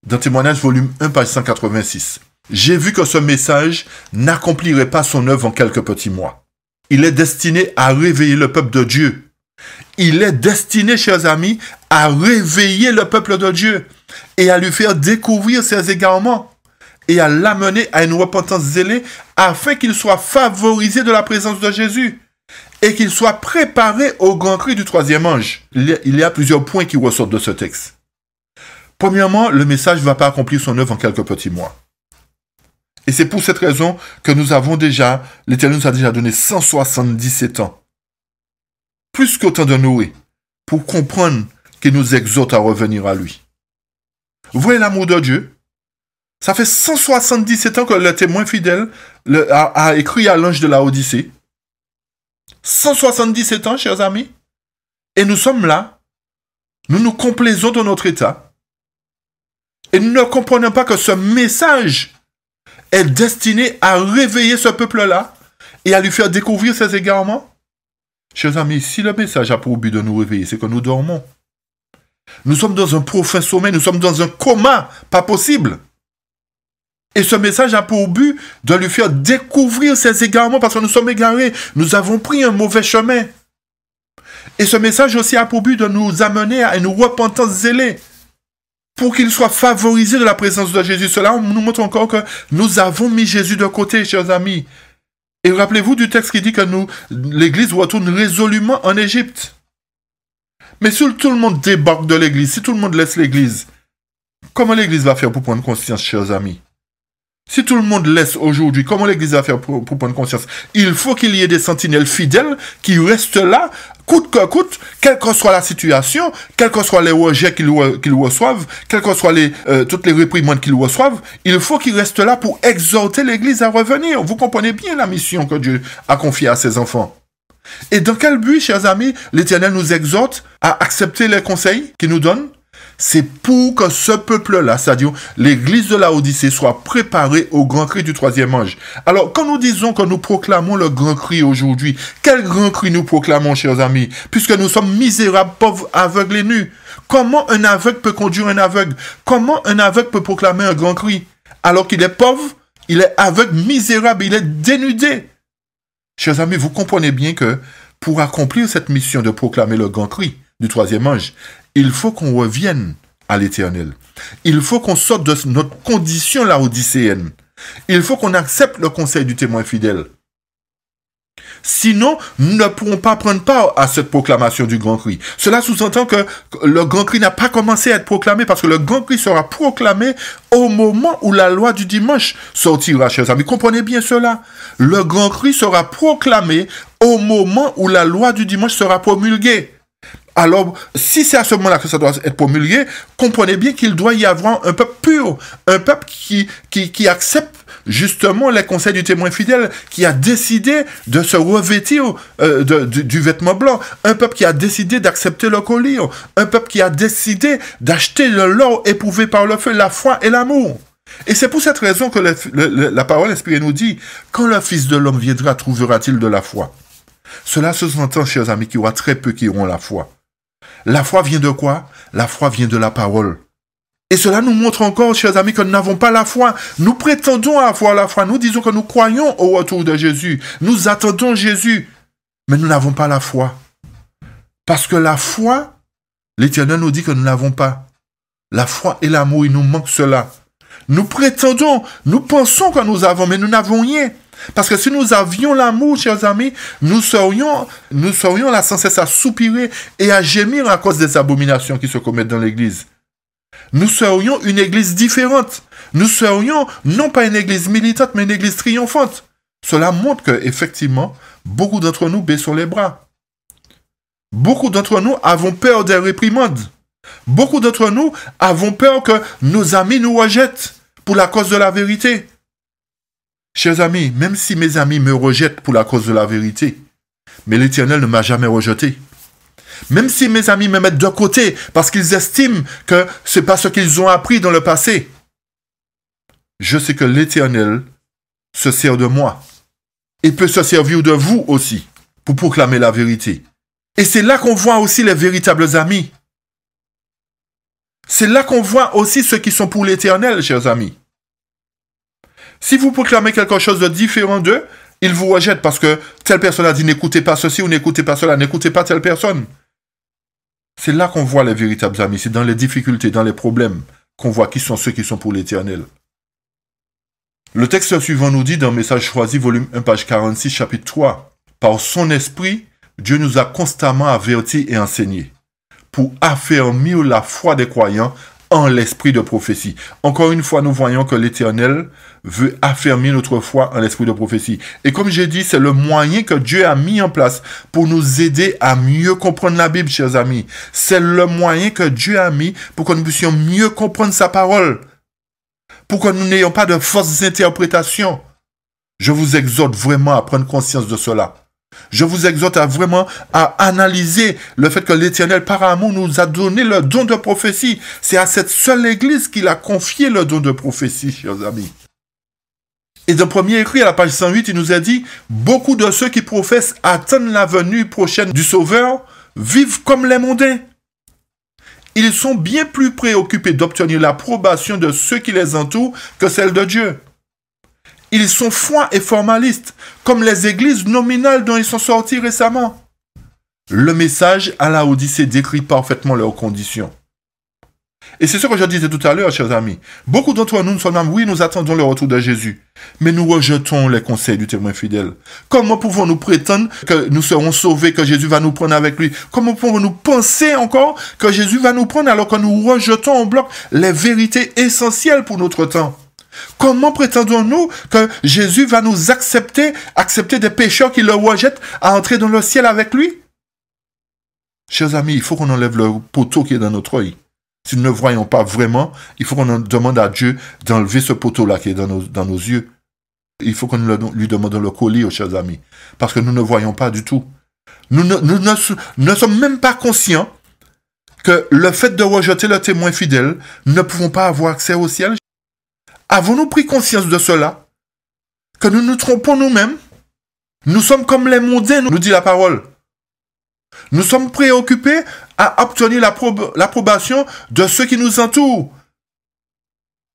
dans Témoignages volume 1, page 186. « J'ai vu que ce message n'accomplirait pas son œuvre en quelques petits mois. Il est destiné à réveiller le peuple de Dieu. Il est destiné, chers amis, à réveiller le peuple de Dieu et à lui faire découvrir ses égarements et à l'amener à une repentance zélée afin qu'il soit favorisé de la présence de Jésus et qu'il soit préparé au grand cri du troisième ange. » Il y a plusieurs points qui ressortent de ce texte. Premièrement, le message ne va pas accomplir son œuvre en quelques petits mois. Et c'est pour cette raison que l'Éternel nous a déjà donné 177 ans. Plus qu'au temps de Noé, pour comprendre qu'il nous exhorte à revenir à lui. Vous voyez l'amour de Dieu? Ça fait 177 ans que le témoin fidèle a écrit à l'ange de la Odyssée. 177 ans, chers amis. Et nous sommes là. Nous nous complaisons dans notre état. Et nous ne comprenons pas que ce message est destiné à réveiller ce peuple-là et à lui faire découvrir ses égarements. Chers amis, si le message a pour but de nous réveiller, c'est que nous dormons. Nous sommes dans un profond sommeil, nous sommes dans un coma, pas possible. Et ce message a pour but de lui faire découvrir ses égarements parce que nous sommes égarés, nous avons pris un mauvais chemin. Et ce message aussi a pour but de nous amener à une repentance zélée, pour qu'il soit favorisé de la présence de Jésus. Cela nous montre encore que nous avons mis Jésus de côté, chers amis. Et rappelez-vous du texte qui dit que l'Église retourne résolument en Égypte. Mais si tout le monde débarque de l'Église, si tout le monde laisse l'Église, comment l'Église va faire pour prendre conscience, chers amis? Si tout le monde laisse aujourd'hui, comment l'Église va faire pour prendre conscience? Il faut qu'il y ait des sentinelles fidèles qui restent là, coûte que coûte, quelle que soit la situation, quels que soient les rejets qu'ils reçoivent, quelles que soient toutes les réprimandes qu'ils reçoivent, il faut qu'ils restent là pour exhorter l'Église à revenir. Vous comprenez bien la mission que Dieu a confiée à ses enfants. Et dans quel but, chers amis, l'Éternel nous exhorte à accepter les conseils qu'il nous donne? C'est pour que ce peuple-là, c'est-à-dire l'Église de la Odyssée, soit préparée au grand cri du troisième ange. Alors, quand nous disons que nous proclamons le grand cri aujourd'hui, quel grand cri nous proclamons, chers amis? Puisque nous sommes misérables, pauvres, aveugles et nus. Comment un aveugle peut conduire un aveugle? Comment un aveugle peut proclamer un grand cri? Alors qu'il est pauvre, il est aveugle, misérable, il est dénudé. Chers amis, vous comprenez bien que pour accomplir cette mission de proclamer le grand cri du troisième ange, il faut qu'on revienne à l'Éternel. Il faut qu'on sorte de notre condition laodicéenne. Il faut qu'on accepte le conseil du témoin fidèle. Sinon, nous ne pourrons pas prendre part à cette proclamation du grand cri. Cela sous-entend que le grand cri n'a pas commencé à être proclamé parce que le grand cri sera proclamé au moment où la loi du dimanche sortira, chers amis. Comprenez bien cela. Le grand cri sera proclamé au moment où la loi du dimanche sera promulguée. Alors, si c'est à ce moment-là que ça doit être promulgué, comprenez bien qu'il doit y avoir un peuple pur, un peuple qui accepte justement les conseils du témoin fidèle, qui a décidé de se revêtir du vêtement blanc, un peuple qui a décidé d'accepter le collier, un peuple qui a décidé d'acheter de l'or éprouvé par le feu, la foi et l'amour. Et c'est pour cette raison que la parole inspirée nous dit, quand le Fils de l'homme viendra, trouvera-t-il de la foi? Cela se sous-entend, chers amis, qu'il y aura très peu qui auront la foi. La foi vient de quoi? La foi vient de la parole. Et cela nous montre encore, chers amis, que nous n'avons pas la foi. Nous prétendons avoir la foi. Nous disons que nous croyons au retour de Jésus. Nous attendons Jésus. Mais nous n'avons pas la foi. Parce que la foi, l'Éternel nous dit que nous n'avons pas. La foi et l'amour, il nous manque cela. Nous prétendons, nous pensons que nous avons, mais nous n'avons rien. Parce que si nous avions l'amour, chers amis, nous serions là sans cesse à soupirer et à gémir à cause des abominations qui se commettent dans l'Église. Nous serions une Église différente. Nous serions non pas une Église militante, mais une Église triomphante. Cela montre que, effectivement, beaucoup d'entre nous baissons les bras. Beaucoup d'entre nous avons peur des réprimandes. Beaucoup d'entre nous avons peur que nos amis nous rejettent pour la cause de la vérité. Chers amis, même si mes amis me rejettent pour la cause de la vérité, mais l'Éternel ne m'a jamais rejeté. Même si mes amis me mettent de côté parce qu'ils estiment que ce n'est pas ce qu'ils ont appris dans le passé, je sais que l'Éternel se sert de moi Il peut se servir de vous aussi pour proclamer la vérité. Et c'est là qu'on voit aussi les véritables amis. C'est là qu'on voit aussi ceux qui sont pour l'éternel, chers amis. Si vous proclamez quelque chose de différent d'eux, ils vous rejettent parce que telle personne a dit n'écoutez pas ceci ou n'écoutez pas cela, n'écoutez pas telle personne. C'est là qu'on voit les véritables amis. C'est dans les difficultés, dans les problèmes qu'on voit qui sont ceux qui sont pour l'éternel. Le texte suivant nous dit dans Message choisi, volume 1, page 46, chapitre 3. Par son esprit, Dieu nous a constamment avertis et enseignés pour affermir la foi des croyants en l'esprit de prophétie. Encore une fois, nous voyons que l'Éternel veut affermir notre foi en l'esprit de prophétie. Et comme j'ai dit, c'est le moyen que Dieu a mis en place pour nous aider à mieux comprendre la Bible, chers amis. C'est le moyen que Dieu a mis pour que nous puissions mieux comprendre sa parole, pour que nous n'ayons pas de fausses interprétations. Je vous exhorte vraiment à prendre conscience de cela. Je vous exhorte à analyser le fait que l'Éternel, par amour, nous a donné le don de prophétie. C'est à cette seule Église qu'il a confié le don de prophétie, chers amis. Et dans le premier écrit, à la page 108, il nous a dit « Beaucoup de ceux qui professent attendent la venue prochaine du Sauveur vivent comme les mondains. Ils sont bien plus préoccupés d'obtenir l'approbation de ceux qui les entourent que celle de Dieu. Ils sont froids et formalistes, comme les églises nominales dont ils sont sortis récemment. » Le message à la Odyssée décrit parfaitement leurs conditions. Et c'est ce que je disais tout à l'heure, chers amis. Beaucoup d'entre nous sommes là, oui, nous attendons le retour de Jésus, mais nous rejetons les conseils du témoin fidèle. Comment pouvons-nous prétendre que nous serons sauvés, que Jésus va nous prendre avec lui? Comment pouvons-nous penser encore que Jésus va nous prendre alors que nous rejetons en bloc les vérités essentielles pour notre temps? Comment prétendons-nous que Jésus va nous accepter des pécheurs qui le rejettent, à entrer dans le ciel avec lui? Chers amis, il faut qu'on enlève le poteau qui est dans notre œil. Si nous ne voyons pas vraiment, il faut qu'on demande à Dieu d'enlever ce poteau-là qui est dans nos yeux. Il faut qu'on lui demande le collier, chers amis, parce que nous ne voyons pas du tout. Nous ne sommes même pas conscients que le fait de rejeter le témoin fidèle, nous ne pouvons pas avoir accès au ciel. Avons-nous pris conscience de cela? Que nous nous trompons nous-mêmes? Nous sommes comme les mondains, nous dit la parole. Nous sommes préoccupés à obtenir l'approbation de ceux qui nous entourent.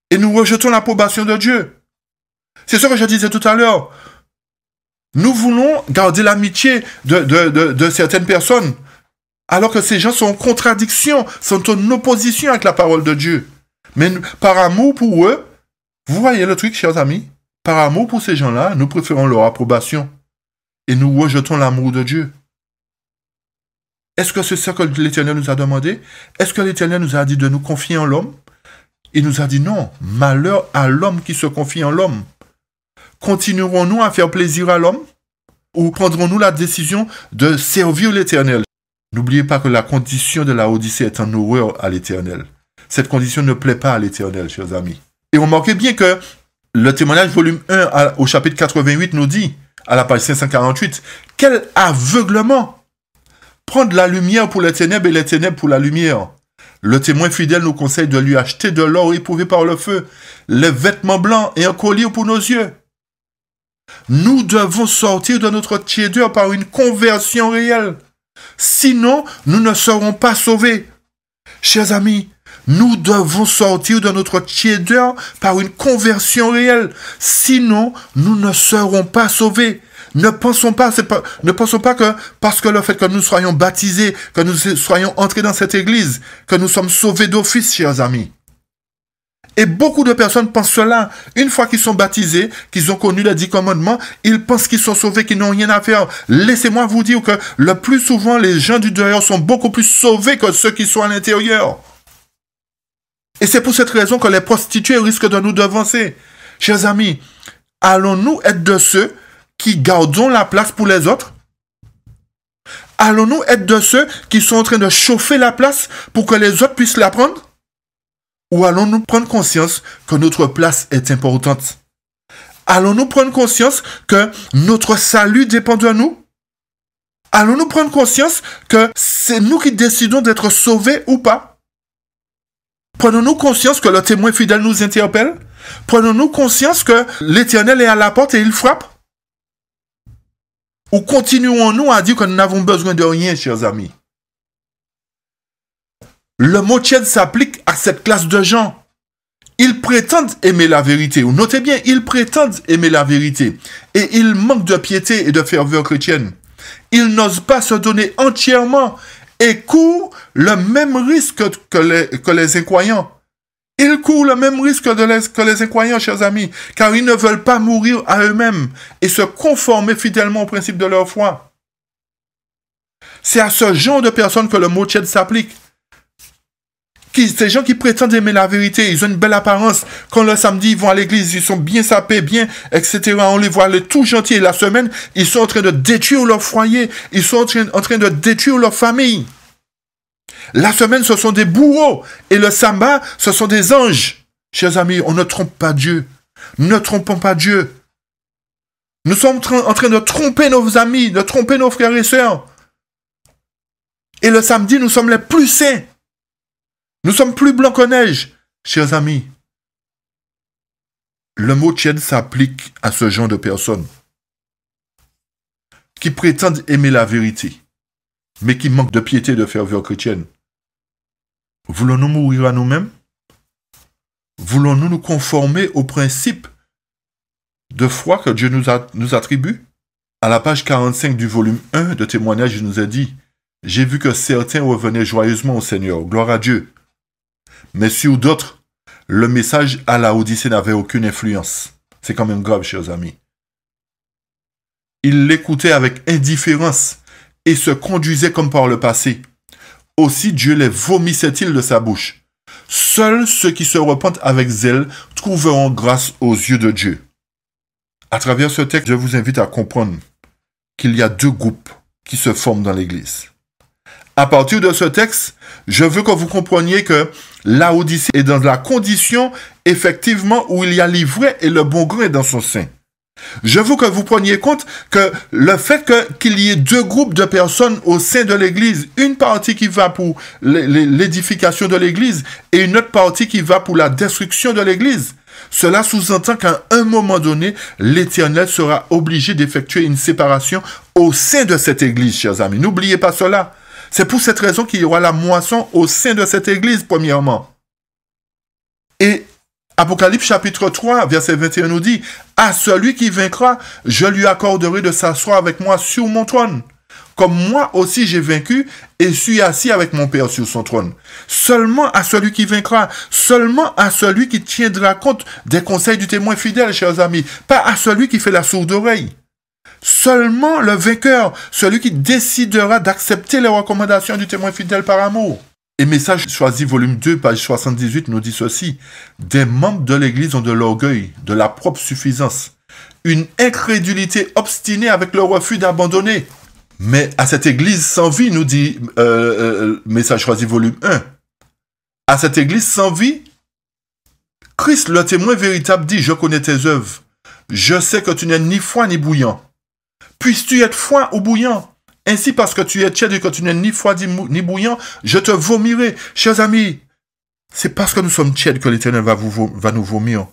Et nous rejetons l'approbation de Dieu. C'est ce que je disais tout à l'heure. Nous voulons garder l'amitié de certaines personnes, alors que ces gens sont en contradiction, sont en opposition avec la parole de Dieu. Mais par amour pour eux, vous voyez le truc, chers amis? Par amour pour ces gens-là, nous préférons leur approbation. Et nous rejetons l'amour de Dieu. Est-ce que c'est ce que l'Éternel nous a demandé? Est-ce que l'Éternel nous a dit de nous confier en l'homme? Il nous a dit non. Malheur à l'homme qui se confie en l'homme. Continuerons-nous à faire plaisir à l'homme? Ou prendrons-nous la décision de servir l'Éternel? N'oubliez pas que la condition de la Odyssée est en horreur à l'Éternel. Cette condition ne plaît pas à l'Éternel, chers amis. Et remarquez bien que le témoignage volume 1 au chapitre 88 nous dit, à la page 548, quel aveuglement! Prendre la lumière pour les ténèbres et les ténèbres pour la lumière. Le témoin fidèle nous conseille de lui acheter de l'or éprouvé par le feu, les vêtements blancs et un collier pour nos yeux. Nous devons sortir de notre tiédeur par une conversion réelle. Sinon, nous ne serons pas sauvés. Chers amis, nous devons sortir de notre tiédeur par une conversion réelle. Sinon, nous ne serons pas sauvés. Ne pensons pas que parce que le fait que nous soyons baptisés, que nous soyons entrés dans cette église, que nous sommes sauvés d'office, chers amis. Et beaucoup de personnes pensent cela. Une fois qu'ils sont baptisés, qu'ils ont connu les 10 commandements, ils pensent qu'ils sont sauvés, qu'ils n'ont rien à faire. Laissez-moi vous dire que le plus souvent, les gens du dehors sont beaucoup plus sauvés que ceux qui sont à l'intérieur. Et c'est pour cette raison que les prostituées risquent de nous devancer. Chers amis, allons-nous être de ceux qui gardons la place pour les autres? Allons-nous être de ceux qui sont en train de chauffer la place pour que les autres puissent la prendre? Ou allons-nous prendre conscience que notre place est importante? Allons-nous prendre conscience que notre salut dépend de nous? Allons-nous prendre conscience que c'est nous qui décidons d'être sauvés ou pas? Prenons-nous conscience que le témoin fidèle nous interpelle? Prenons-nous conscience que l'Éternel est à la porte et il frappe? Ou continuons-nous à dire que nous n'avons besoin de rien, chers amis? Le mot tiède s'applique à cette classe de gens. Ils prétendent aimer la vérité. Ou notez bien, ils prétendent aimer la vérité. Et ils manquent de piété et de ferveur chrétienne. Ils n'osent pas se donner entièrement et courent le même risque que les incroyants. Ils courent le même risque que les incroyants, chers amis, car ils ne veulent pas mourir à eux-mêmes et se conformer fidèlement au principe de leur foi. C'est à ce genre de personnes que le mot tiède s'applique. Ces gens qui prétendent aimer la vérité, ils ont une belle apparence. Quand le samedi, ils vont à l'église, ils sont bien sapés, bien, etc. On les voit tout gentils. Et la semaine, ils sont en train de détruire leur foyer. Ils sont en train de détruire leur famille. La semaine, ce sont des bourreaux. Et le sabbat, ce sont des anges. Chers amis, on ne trompe pas Dieu. Ne trompons pas Dieu. Nous sommes en train de tromper nos amis, de tromper nos frères et sœurs. Et le samedi, nous sommes les plus saints. Nous sommes plus blancs que neige, chers amis. Le mot tiède s'applique à ce genre de personnes qui prétendent aimer la vérité, mais qui manquent de piété et de ferveur chrétienne. Voulons-nous mourir à nous-mêmes? Voulons-nous nous conformer aux principes de foi que Dieu nous attribue? À la page 45 du volume 1 de Témoignages, il nous a dit « J'ai vu que certains revenaient joyeusement au Seigneur, gloire à Dieu. Mais sur d'autres, le message à la Odyssée n'avait aucune influence. » C'est quand même grave, chers amis. Ils l'écoutaient avec indifférence et se conduisaient comme par le passé. Aussi Dieu les vomissait-il de sa bouche. Seuls ceux qui se repentent avec zèle trouveront grâce aux yeux de Dieu. À travers ce texte, je vous invite à comprendre qu'il y a deux groupes qui se forment dans l'Église. À partir de ce texte, je veux que vous compreniez que la Odyssée est dans la condition, effectivement, où il y a l'ivraie et le bon grain dans son sein. Je veux que vous preniez compte que le fait qu'il y ait deux groupes de personnes au sein de l'Église, une partie qui va pour l'édification de l'Église et une autre partie qui va pour la destruction de l'Église, cela sous-entend qu'à un moment donné, l'Éternel sera obligé d'effectuer une séparation au sein de cette Église, chers amis. N'oubliez pas cela. C'est pour cette raison qu'il y aura la moisson au sein de cette Église, premièrement. Et Apocalypse chapitre 3, verset 21 nous dit « À celui qui vaincra, je lui accorderai de s'asseoir avec moi sur mon trône, comme moi aussi j'ai vaincu et suis assis avec mon Père sur son trône. Seulement à celui qui vaincra, seulement à celui qui tiendra compte des conseils du témoin fidèle, chers amis, pas à celui qui fait la sourde oreille. Seulement le vainqueur, celui qui décidera d'accepter les recommandations du témoin fidèle par amour. » Et Message choisi, volume 2, page 78, nous dit ceci. « Des membres de l'Église ont de l'orgueil, de la propre suffisance, une incrédulité obstinée avec le refus d'abandonner. » Mais à cette Église sans vie, nous dit Message choisi, volume 1. À cette Église sans vie, Christ, le témoin véritable, dit « Je connais tes œuvres. Je sais que tu n'es ni froid ni bouillant. Puisses-tu être froid ou bouillant? Ainsi, parce que tu es tiède et que tu n'es ni froid ni bouillant, je te vomirai. » Chers amis, c'est parce que nous sommes tièdes que l'Éternel va nous vomir.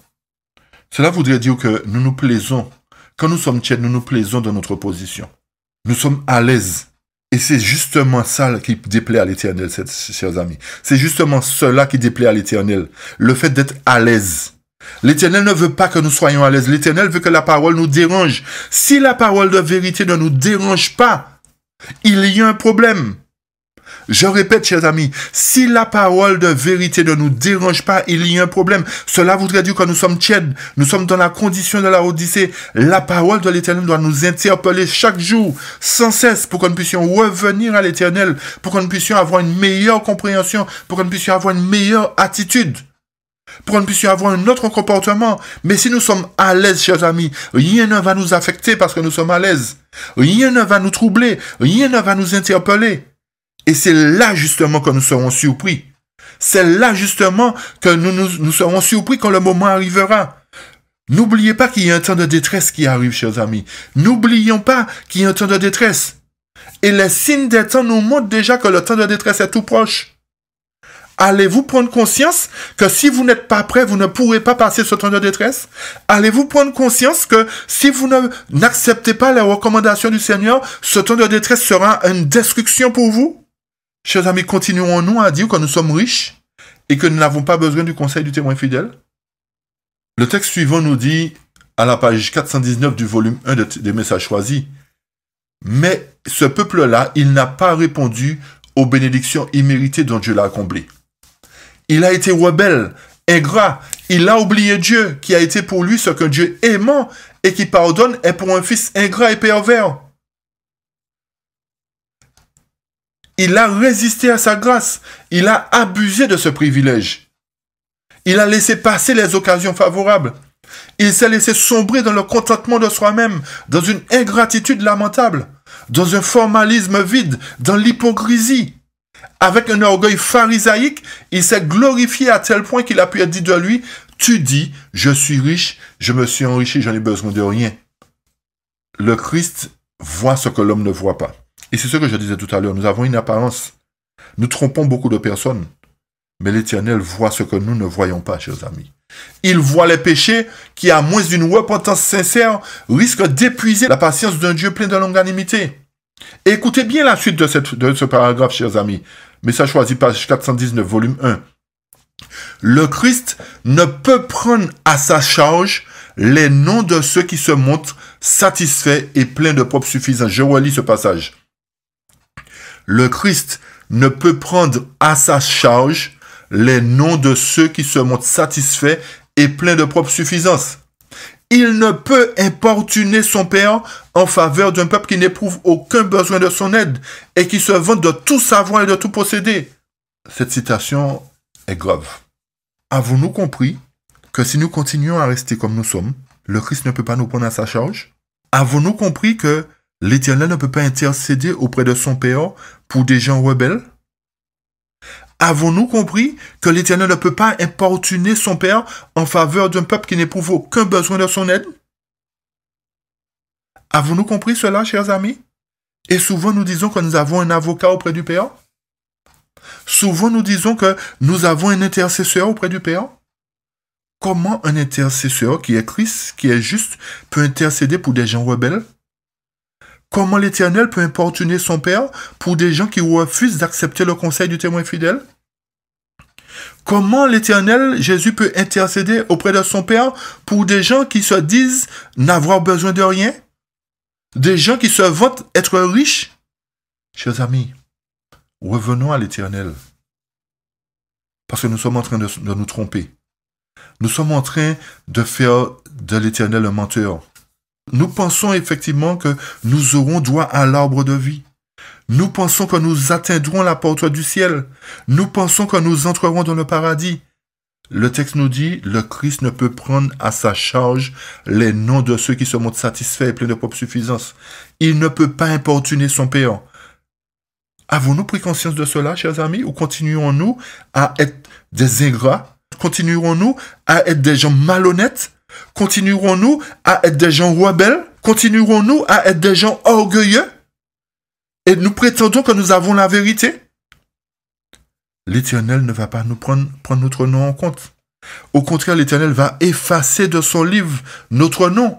Cela voudrait dire que nous nous plaisons. Quand nous sommes tièdes, nous nous plaisons dans notre position. Nous sommes à l'aise. Et c'est justement ça qui déplaît à l'Éternel, chers amis. C'est justement cela qui déplaît à l'Éternel. Le fait d'être à l'aise. L'Éternel ne veut pas que nous soyons à l'aise. L'Éternel veut que la parole nous dérange. Si la parole de vérité ne nous dérange pas, il y a un problème. Je répète, chers amis, si la parole de vérité ne nous dérange pas, il y a un problème. Cela voudrait dire que nous sommes tièdes. Nous sommes dans la condition de la Odyssée. La parole de l'Éternel doit nous interpeller chaque jour, sans cesse, pour que nous puissions revenir à l'Éternel, pour que nous puissions avoir une meilleure compréhension, pour que nous puissions avoir une meilleure attitude, pour que nous puissions avoir un autre comportement. Mais si nous sommes à l'aise, chers amis, rien ne va nous affecter parce que nous sommes à l'aise. Rien ne va nous troubler, rien ne va nous interpeller. Et c'est là justement que nous serons surpris. C'est là justement que nous serons surpris quand le moment arrivera. N'oubliez pas qu'il y a un temps de détresse qui arrive, chers amis. N'oublions pas qu'il y a un temps de détresse. Et les signes des temps nous montrent déjà que le temps de détresse est tout proche. Allez-vous prendre conscience que si vous n'êtes pas prêt, vous ne pourrez pas passer ce temps de détresse? Allez-vous prendre conscience que si vous n'acceptez pas les recommandations du Seigneur, ce temps de détresse sera une destruction pour vous? Chers amis, continuerons-nous à dire que nous sommes riches et que nous n'avons pas besoin du conseil du témoin fidèle? Le texte suivant nous dit, à la page 419 du volume 1 des Messages choisis, « Mais ce peuple-là, il n'a pas répondu aux bénédictions imméritées dont Dieu l'a comblé. Il a été rebelle, ingrat, il a oublié Dieu, qui a été pour lui ce qu'un Dieu aimant et qui pardonne est pour un fils ingrat et pervers. Il a résisté à sa grâce, il a abusé de ce privilège. Il a laissé passer les occasions favorables. Il s'est laissé sombrer dans le contentement de soi-même, dans une ingratitude lamentable, dans un formalisme vide, dans l'hypocrisie. Avec un orgueil pharisaïque, il s'est glorifié à tel point qu'il a pu être dit de lui, « Tu dis, je suis riche, je me suis enrichi, je n'ai besoin de rien. » Le Christ voit ce que l'homme ne voit pas. Et c'est ce que je disais tout à l'heure, nous avons une apparence. Nous trompons beaucoup de personnes, mais l'Éternel voit ce que nous ne voyons pas, chers amis. Il voit les péchés qui, à moins d'une repentance sincère, risquent d'épuiser la patience d'un Dieu plein de longanimité. Et écoutez bien la suite de ce paragraphe, chers amis. Message choisi, page 419, volume 1. Le Christ ne peut prendre à sa charge les noms de ceux qui se montrent satisfaits et pleins de propre suffisance. Je relis ce passage. Le Christ ne peut prendre à sa charge les noms de ceux qui se montrent satisfaits et pleins de propre suffisance. Il ne peut importuner son Père en faveur d'un peuple qui n'éprouve aucun besoin de son aide et qui se vante de tout savoir et de tout posséder. Cette citation est grave. Avons-nous compris que si nous continuons à rester comme nous sommes, le Christ ne peut pas nous prendre à sa charge? Avons-nous compris que l'Éternel ne peut pas intercéder auprès de son Père pour des gens rebelles? Avons-nous compris que l'Éternel ne peut pas importuner son Père en faveur d'un peuple qui n'éprouve aucun besoin de son aide? Avons-nous compris cela, chers amis? Et souvent nous disons que nous avons un avocat auprès du Père. Souvent nous disons que nous avons un intercesseur auprès du Père. Comment un intercesseur qui est Christ, qui est juste, peut intercéder pour des gens rebelles? Comment l'Éternel peut importuner son Père pour des gens qui refusent d'accepter le conseil du témoin fidèle? Comment l'Éternel, Jésus, peut intercéder auprès de son Père pour des gens qui se disent n'avoir besoin de rien? Des gens qui se vantent être riches? Chers amis, revenons à l'Éternel. Parce que nous sommes en train de nous tromper. Nous sommes en train de faire de l'Éternel un menteur. Nous pensons effectivement que nous aurons droit à l'arbre de vie. Nous pensons que nous atteindrons la porte du ciel. Nous pensons que nous entrerons dans le paradis. Le texte nous dit, le Christ ne peut prendre à sa charge les noms de ceux qui se montrent satisfaits et pleins de propre suffisance. Il ne peut pas importuner son Père. Avons-nous pris conscience de cela, chers amis, ou continuons-nous à être des ingrats? Continuerons-nous à être des gens malhonnêtes? Continuerons-nous à être des gens rebelles? Continuerons-nous à être des gens orgueilleux? Et nous prétendons que nous avons la vérité? L'Éternel ne va pas nous prendre notre nom en compte. Au contraire, l'Éternel va effacer de son livre notre nom.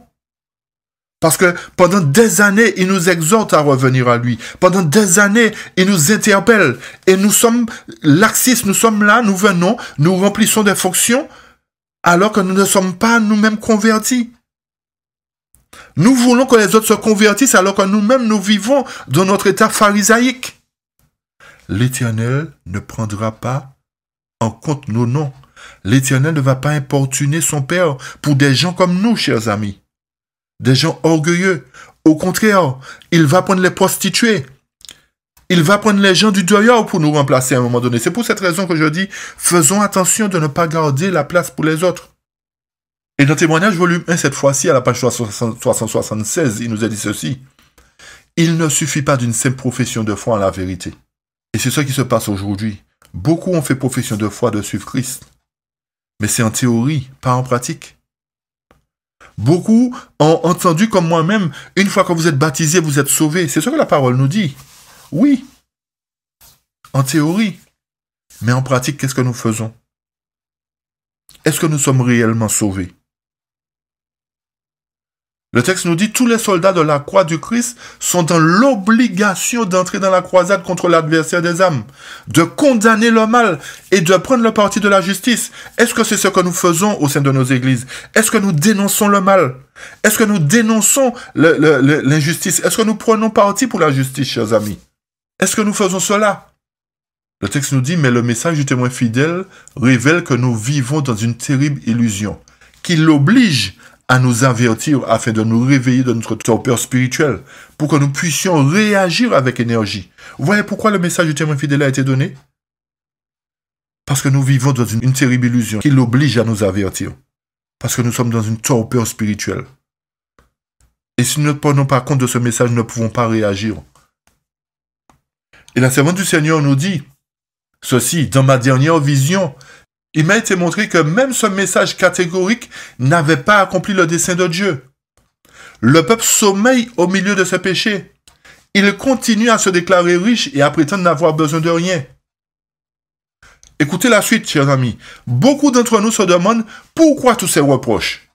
Parce que pendant des années, il nous exhorte à revenir à lui. Pendant des années, il nous interpelle. Et nous sommes laxistes, nous sommes là, nous venons, nous remplissons des fonctions, alors que nous ne sommes pas nous-mêmes convertis. Nous voulons que les autres se convertissent, alors que nous-mêmes, nous vivons dans notre état pharisaïque. L'Éternel ne prendra pas en compte nos noms. L'Éternel ne va pas importuner son Père pour des gens comme nous, chers amis. Des gens orgueilleux. Au contraire, il va prendre les prostituées. Il va prendre les gens du dehors pour nous remplacer à un moment donné. C'est pour cette raison que je dis, faisons attention de ne pas garder la place pour les autres. Et dans Témoignage volume 1, cette fois-ci, à la page 376, il nous a dit ceci. Il ne suffit pas d'une simple profession de foi en la vérité. Et c'est ce qui se passe aujourd'hui. Beaucoup ont fait profession de foi de suivre Christ. Mais c'est en théorie, pas en pratique. Beaucoup ont entendu comme moi-même, une fois que vous êtes baptisé, vous êtes sauvé. C'est ce que la parole nous dit. Oui, en théorie. Mais en pratique, qu'est-ce que nous faisons? Est-ce que nous sommes réellement sauvés? Le texte nous dit, tous les soldats de la croix du Christ sont dans l'obligation d'entrer dans la croisade contre l'adversaire des âmes, de condamner le mal et de prendre le parti de la justice. Est-ce que c'est ce que nous faisons au sein de nos églises? Est-ce que nous dénonçons le mal? Est-ce que nous dénonçons l'injustice? Est-ce que nous prenons parti pour la justice, chers amis? Est-ce que nous faisons cela? Le texte nous dit, mais le message du témoin fidèle révèle que nous vivons dans une terrible illusion, qui l'oblige à nous avertir afin de nous réveiller de notre torpeur spirituelle, pour que nous puissions réagir avec énergie. Vous voyez pourquoi le message du témoin fidèle a été donné? Parce que nous vivons dans une terrible illusion qui l'oblige à nous avertir. Parce que nous sommes dans une torpeur spirituelle. Et si nous ne prenons pas compte de ce message, nous ne pouvons pas réagir. Et la servante du Seigneur nous dit ceci, dans ma dernière vision, il m'a été montré que même ce message catégorique n'avait pas accompli le dessein de Dieu. Le peuple sommeille au milieu de ses péchés. Il continue à se déclarer riche et à prétendre n'avoir besoin de rien. Écoutez la suite, chers amis. Beaucoup d'entre nous se demandent pourquoi tous ces reproches.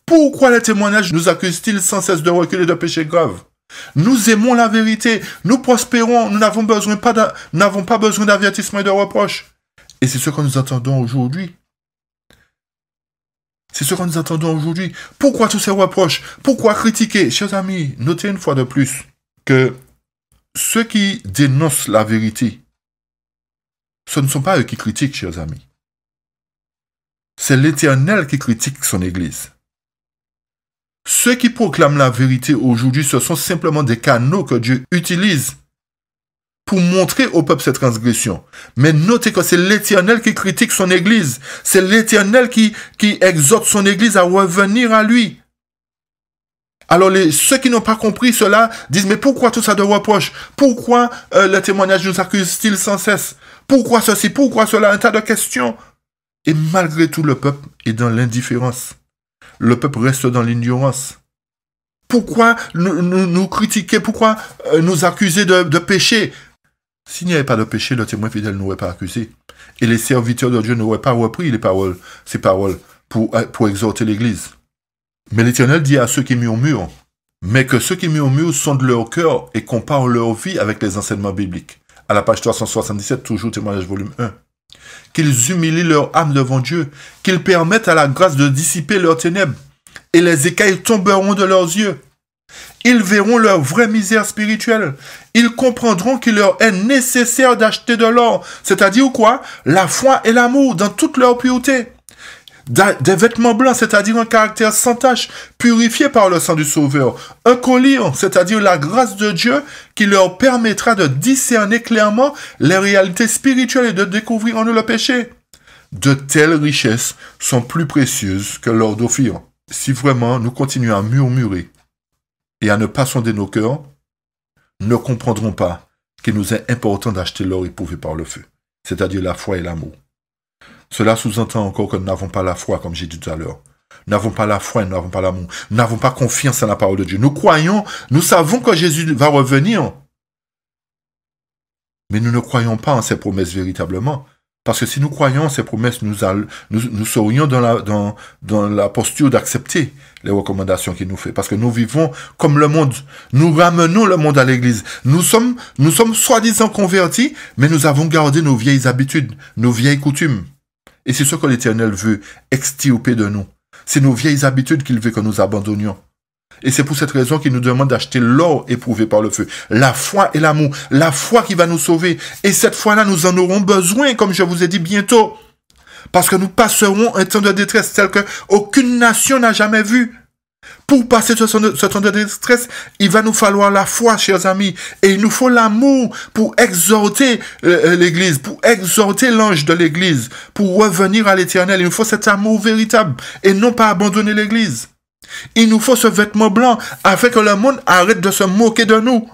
Pourquoi les témoignages nous accusent-ils sans cesse de reculer de péchés graves? Nous aimons la vérité, nous prospérons, nous n'avons pas besoin d'avertissement et de reproches. Et c'est ce que nous entendons aujourd'hui. C'est ce que nous entendons aujourd'hui. Pourquoi tous ces reproches? Pourquoi critiquer? Chers amis, notez une fois de plus que ceux qui dénoncent la vérité, ce ne sont pas eux qui critiquent, chers amis. C'est l'Éternel qui critique son Église. Ceux qui proclament la vérité aujourd'hui, ce sont simplement des canaux que Dieu utilise pour montrer au peuple ses transgressions. Mais notez que c'est l'Éternel qui critique son Église. C'est l'Éternel qui exhorte son Église à revenir à lui. Alors ceux qui n'ont pas compris cela disent, mais pourquoi tout ça de reproche? Pourquoi le témoignage nous accuse-t-il sans cesse? Pourquoi ceci? Pourquoi cela? Un tas de questions. Et malgré tout, le peuple est dans l'indifférence. Le peuple reste dans l'ignorance. Pourquoi nous critiquer? Pourquoi nous accuser de péché? S'il n'y avait pas de péché, le témoin fidèle n'aurait pas accusé. Et les serviteurs de Dieu n'auraient pas repris ces paroles pour exhorter l'Église. Mais l'Éternel dit à ceux qui murmurent, mais que ceux qui murmurent sondent leur cœur et comparent leur vie avec les enseignements bibliques. À la page 377, toujours témoignage volume 1. Qu'ils humilient leur âme devant Dieu, qu'ils permettent à la grâce de dissiper leurs ténèbres, et les écailles tomberont de leurs yeux. Ils verront leur vraie misère spirituelle. Ils comprendront qu'il leur est nécessaire d'acheter de l'or, c'est-à-dire quoi? La foi et l'amour dans toute leur pureté. Des vêtements blancs, c'est-à-dire un caractère sans tache, purifié par le sang du Sauveur. Un collier, c'est-à-dire la grâce de Dieu qui leur permettra de discerner clairement les réalités spirituelles et de découvrir en eux le péché. De telles richesses sont plus précieuses que l'or d'Ophir. Si vraiment nous continuons à murmurer et à ne pas sonder nos cœurs, ne comprendront pas qu'il nous est important d'acheter l'or éprouvé par le feu, c'est-à-dire la foi et l'amour. Cela sous-entend encore que nous n'avons pas la foi, comme j'ai dit tout à l'heure. Nous n'avons pas la foi et nous n'avons pas l'amour. Nous n'avons pas confiance en la parole de Dieu. Nous croyons, nous savons que Jésus va revenir. Mais nous ne croyons pas en ses promesses véritablement. Parce que si nous croyons en ses promesses, nous serions dans la posture d'accepter les recommandations qu'il nous fait. Parce que nous vivons comme le monde. Nous ramenons le monde à l'église. Nous sommes soi-disant convertis, mais nous avons gardé nos vieilles habitudes, nos vieilles coutumes. Et c'est ce que l'Éternel veut extirper de nous. C'est nos vieilles habitudes qu'il veut que nous abandonnions. Et c'est pour cette raison qu'il nous demande d'acheter l'or éprouvé par le feu. La foi et l'amour. La foi qui va nous sauver. Et cette foi-là, nous en aurons besoin, comme je vous ai dit, bientôt. Parce que nous passerons un temps de détresse tel qu'aucune nation n'a jamais vu. Pour passer ce temps de détresse, il va nous falloir la foi, chers amis. Et il nous faut l'amour pour exhorter l'Église, pour exhorter l'ange de l'Église, pour revenir à l'Éternel. Il nous faut cet amour véritable et non pas abandonner l'Église. Il nous faut ce vêtement blanc afin que le monde arrête de se moquer de nous.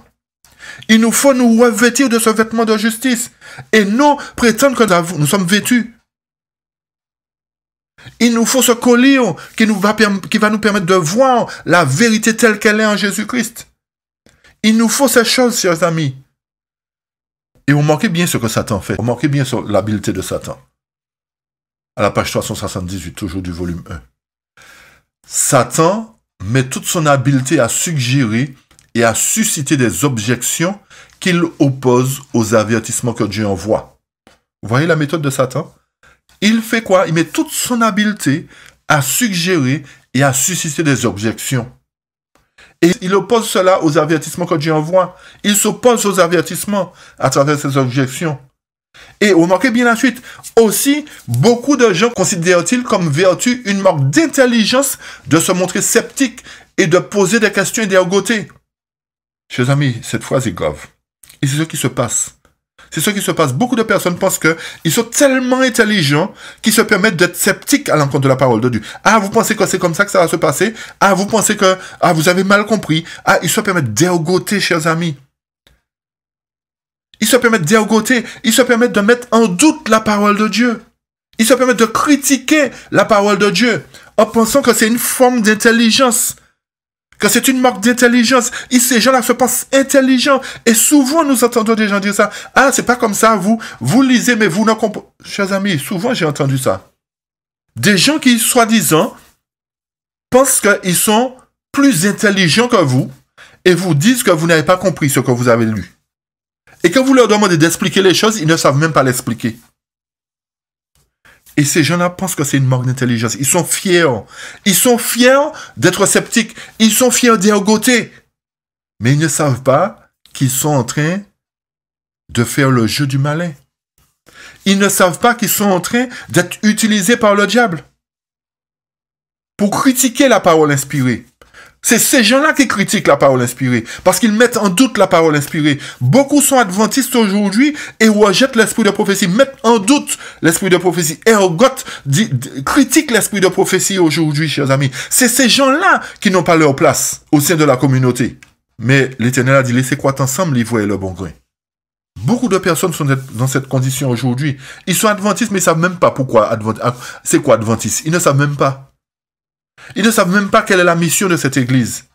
Il nous faut nous revêtir de ce vêtement de justice et non prétendre que nous sommes vêtus. Il nous faut ce collier qui va nous permettre de voir la vérité telle qu'elle est en Jésus-Christ. Il nous faut ces choses, chers amis. Et remarquez bien ce que Satan fait. Remarquez bien sur l'habileté de Satan. À la page 378, toujours du volume 1. Satan met toute son habileté à suggérer et à susciter des objections qu'il oppose aux avertissements que Dieu envoie. Vous voyez la méthode de Satan? Il fait quoi? Il met toute son habileté à suggérer et à susciter des objections. Et il oppose cela aux avertissements que Dieu envoie. Il s'oppose aux avertissements à travers ces objections. Et remarquez bien la suite. Aussi, beaucoup de gens considèrent-ils comme vertu une marque d'intelligence de se montrer sceptique et de poser des questions et d'ergoter. Chers amis, cette phrase est grave. Et c'est ce qui se passe. C'est ce qui se passe. Beaucoup de personnes pensent qu'ils sont tellement intelligents qu'ils se permettent d'être sceptiques à l'encontre de la parole de Dieu. Ah, vous pensez que c'est comme ça que ça va se passer? Ah, vous pensez que vous avez mal compris? Ah, ils se permettent d'ergoter, chers amis. Ils se permettent d'ergoter. Ils se permettent de mettre en doute la parole de Dieu. Ils se permettent de critiquer la parole de Dieu en pensant que c'est une forme d'intelligence. Que c'est une marque d'intelligence. Et ces gens-là se pensent intelligents. Et souvent, nous entendons des gens dire ça. Ah, c'est pas comme ça, vous lisez, mais vous ne comprenez. Chers amis, souvent j'ai entendu ça. Des gens qui, soi-disant, pensent qu'ils sont plus intelligents que vous et vous disent que vous n'avez pas compris ce que vous avez lu. Et quand vous leur demandez d'expliquer les choses, ils ne savent même pas l'expliquer. Et ces gens-là pensent que c'est une marque d'intelligence. Ils sont fiers. Ils sont fiers d'être sceptiques. Ils sont fiers d'ergoter. Mais ils ne savent pas qu'ils sont en train de faire le jeu du malin. Ils ne savent pas qu'ils sont en train d'être utilisés par le diable pour critiquer la parole inspirée. C'est ces gens-là qui critiquent la parole inspirée, parce qu'ils mettent en doute la parole inspirée. Beaucoup sont adventistes aujourd'hui et rejettent l'esprit de prophétie, mettent en doute l'esprit de prophétie, ergotent, critiquent l'esprit de prophétie aujourd'hui, chers amis. C'est ces gens-là qui n'ont pas leur place au sein de la communauté. Mais l'Éternel a dit, laissez croître ensemble l'ivroie et le bon grain. Beaucoup de personnes sont dans cette condition aujourd'hui. Ils sont adventistes, mais ils ne savent même pas pourquoi. C'est quoi adventiste? Ils ne savent même pas. Ils ne savent même pas quelle est la mission de cette église.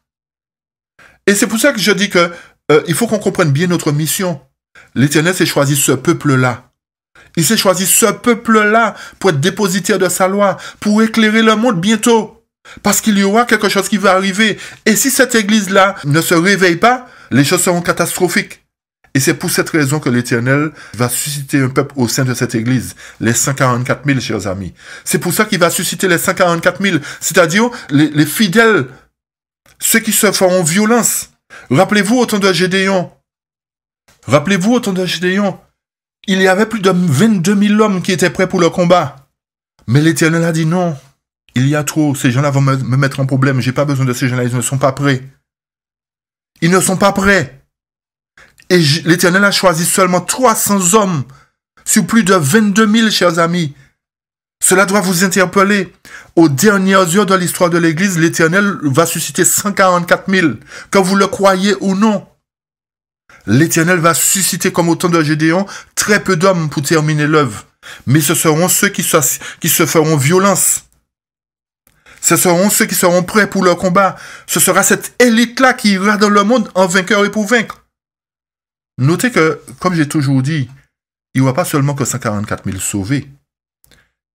Et c'est pour ça que je dis que il faut qu'on comprenne bien notre mission. L'Éternel s'est choisi ce peuple-là. Il s'est choisi ce peuple-là pour être dépositaire de sa loi, pour éclairer le monde bientôt. Parce qu'il y aura quelque chose qui va arriver. Et si cette église-là ne se réveille pas, les choses seront catastrophiques. Et c'est pour cette raison que l'Éternel va susciter un peuple au sein de cette église, les 144 000, chers amis. C'est pour ça qu'il va susciter les 144 000, c'est-à-dire les fidèles, ceux qui se feront violence. Rappelez-vous au temps de Gédéon. Rappelez-vous au temps de Gédéon. Il y avait plus de 22 000 hommes qui étaient prêts pour le combat. Mais l'Éternel a dit non, il y a trop, ces gens-là vont me mettre en problème, j'ai pas besoin de ces gens-là, ils ne sont pas prêts. Ils ne sont pas prêts. Et l'Éternel a choisi seulement 300 hommes sur plus de 22 000, chers amis. Cela doit vous interpeller. Aux dernières heures de l'histoire de l'Église, l'Éternel va susciter 144 000, que vous le croyez ou non. L'Éternel va susciter, comme au temps de Gédéon, très peu d'hommes pour terminer l'œuvre. Mais ce seront ceux qui se feront violence. Ce seront ceux qui seront prêts pour le combat. Ce sera cette élite-là qui ira dans le monde en vainqueur et pour vaincre. Notez que, comme j'ai toujours dit, il n'y aura pas seulement que 144 000 sauvés,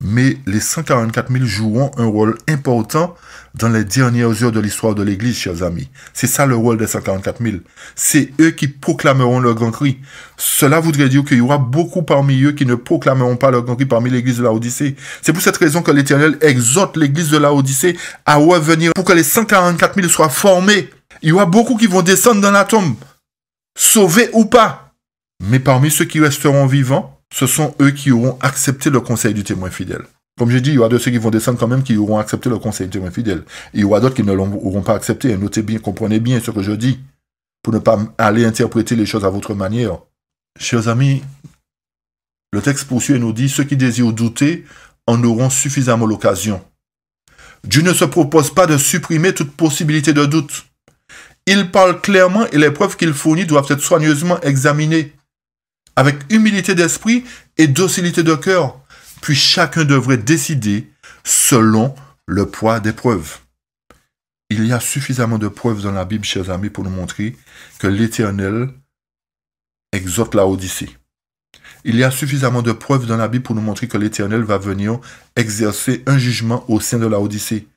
mais les 144 000 joueront un rôle important dans les dernières heures de l'histoire de l'Église, chers amis. C'est ça le rôle des 144 000. C'est eux qui proclameront le grand cri. Cela voudrait dire qu'il y aura beaucoup parmi eux qui ne proclameront pas le grand cri parmi l'Église de Laodicée. C'est pour cette raison que l'Éternel exhorte l'Église de Laodicée à revenir pour que les 144 000 soient formés. Il y aura beaucoup qui vont descendre dans la tombe, sauvés ou pas. Mais parmi ceux qui resteront vivants, ce sont eux qui auront accepté le conseil du témoin fidèle. Comme j'ai dit, il y aura de ceux qui vont descendre quand même qui auront accepté le conseil du témoin fidèle. Et il y aura d'autres qui ne l'auront pas accepté. Notez bien, comprenez bien ce que je dis, pour ne pas aller interpréter les choses à votre manière. Chers amis, le texte poursuit et nous dit, ceux qui désirent douter en auront suffisamment l'occasion. Dieu ne se propose pas de supprimer toute possibilité de doute. Il parle clairement et les preuves qu'il fournit doivent être soigneusement examinées, avec humilité d'esprit et docilité de cœur. Puis chacun devrait décider selon le poids des preuves. Il y a suffisamment de preuves dans la Bible, chers amis, pour nous montrer que l'Éternel exhorte Laodicée. Il y a suffisamment de preuves dans la Bible pour nous montrer que l'Éternel va venir exercer un jugement au sein de la Odyssée.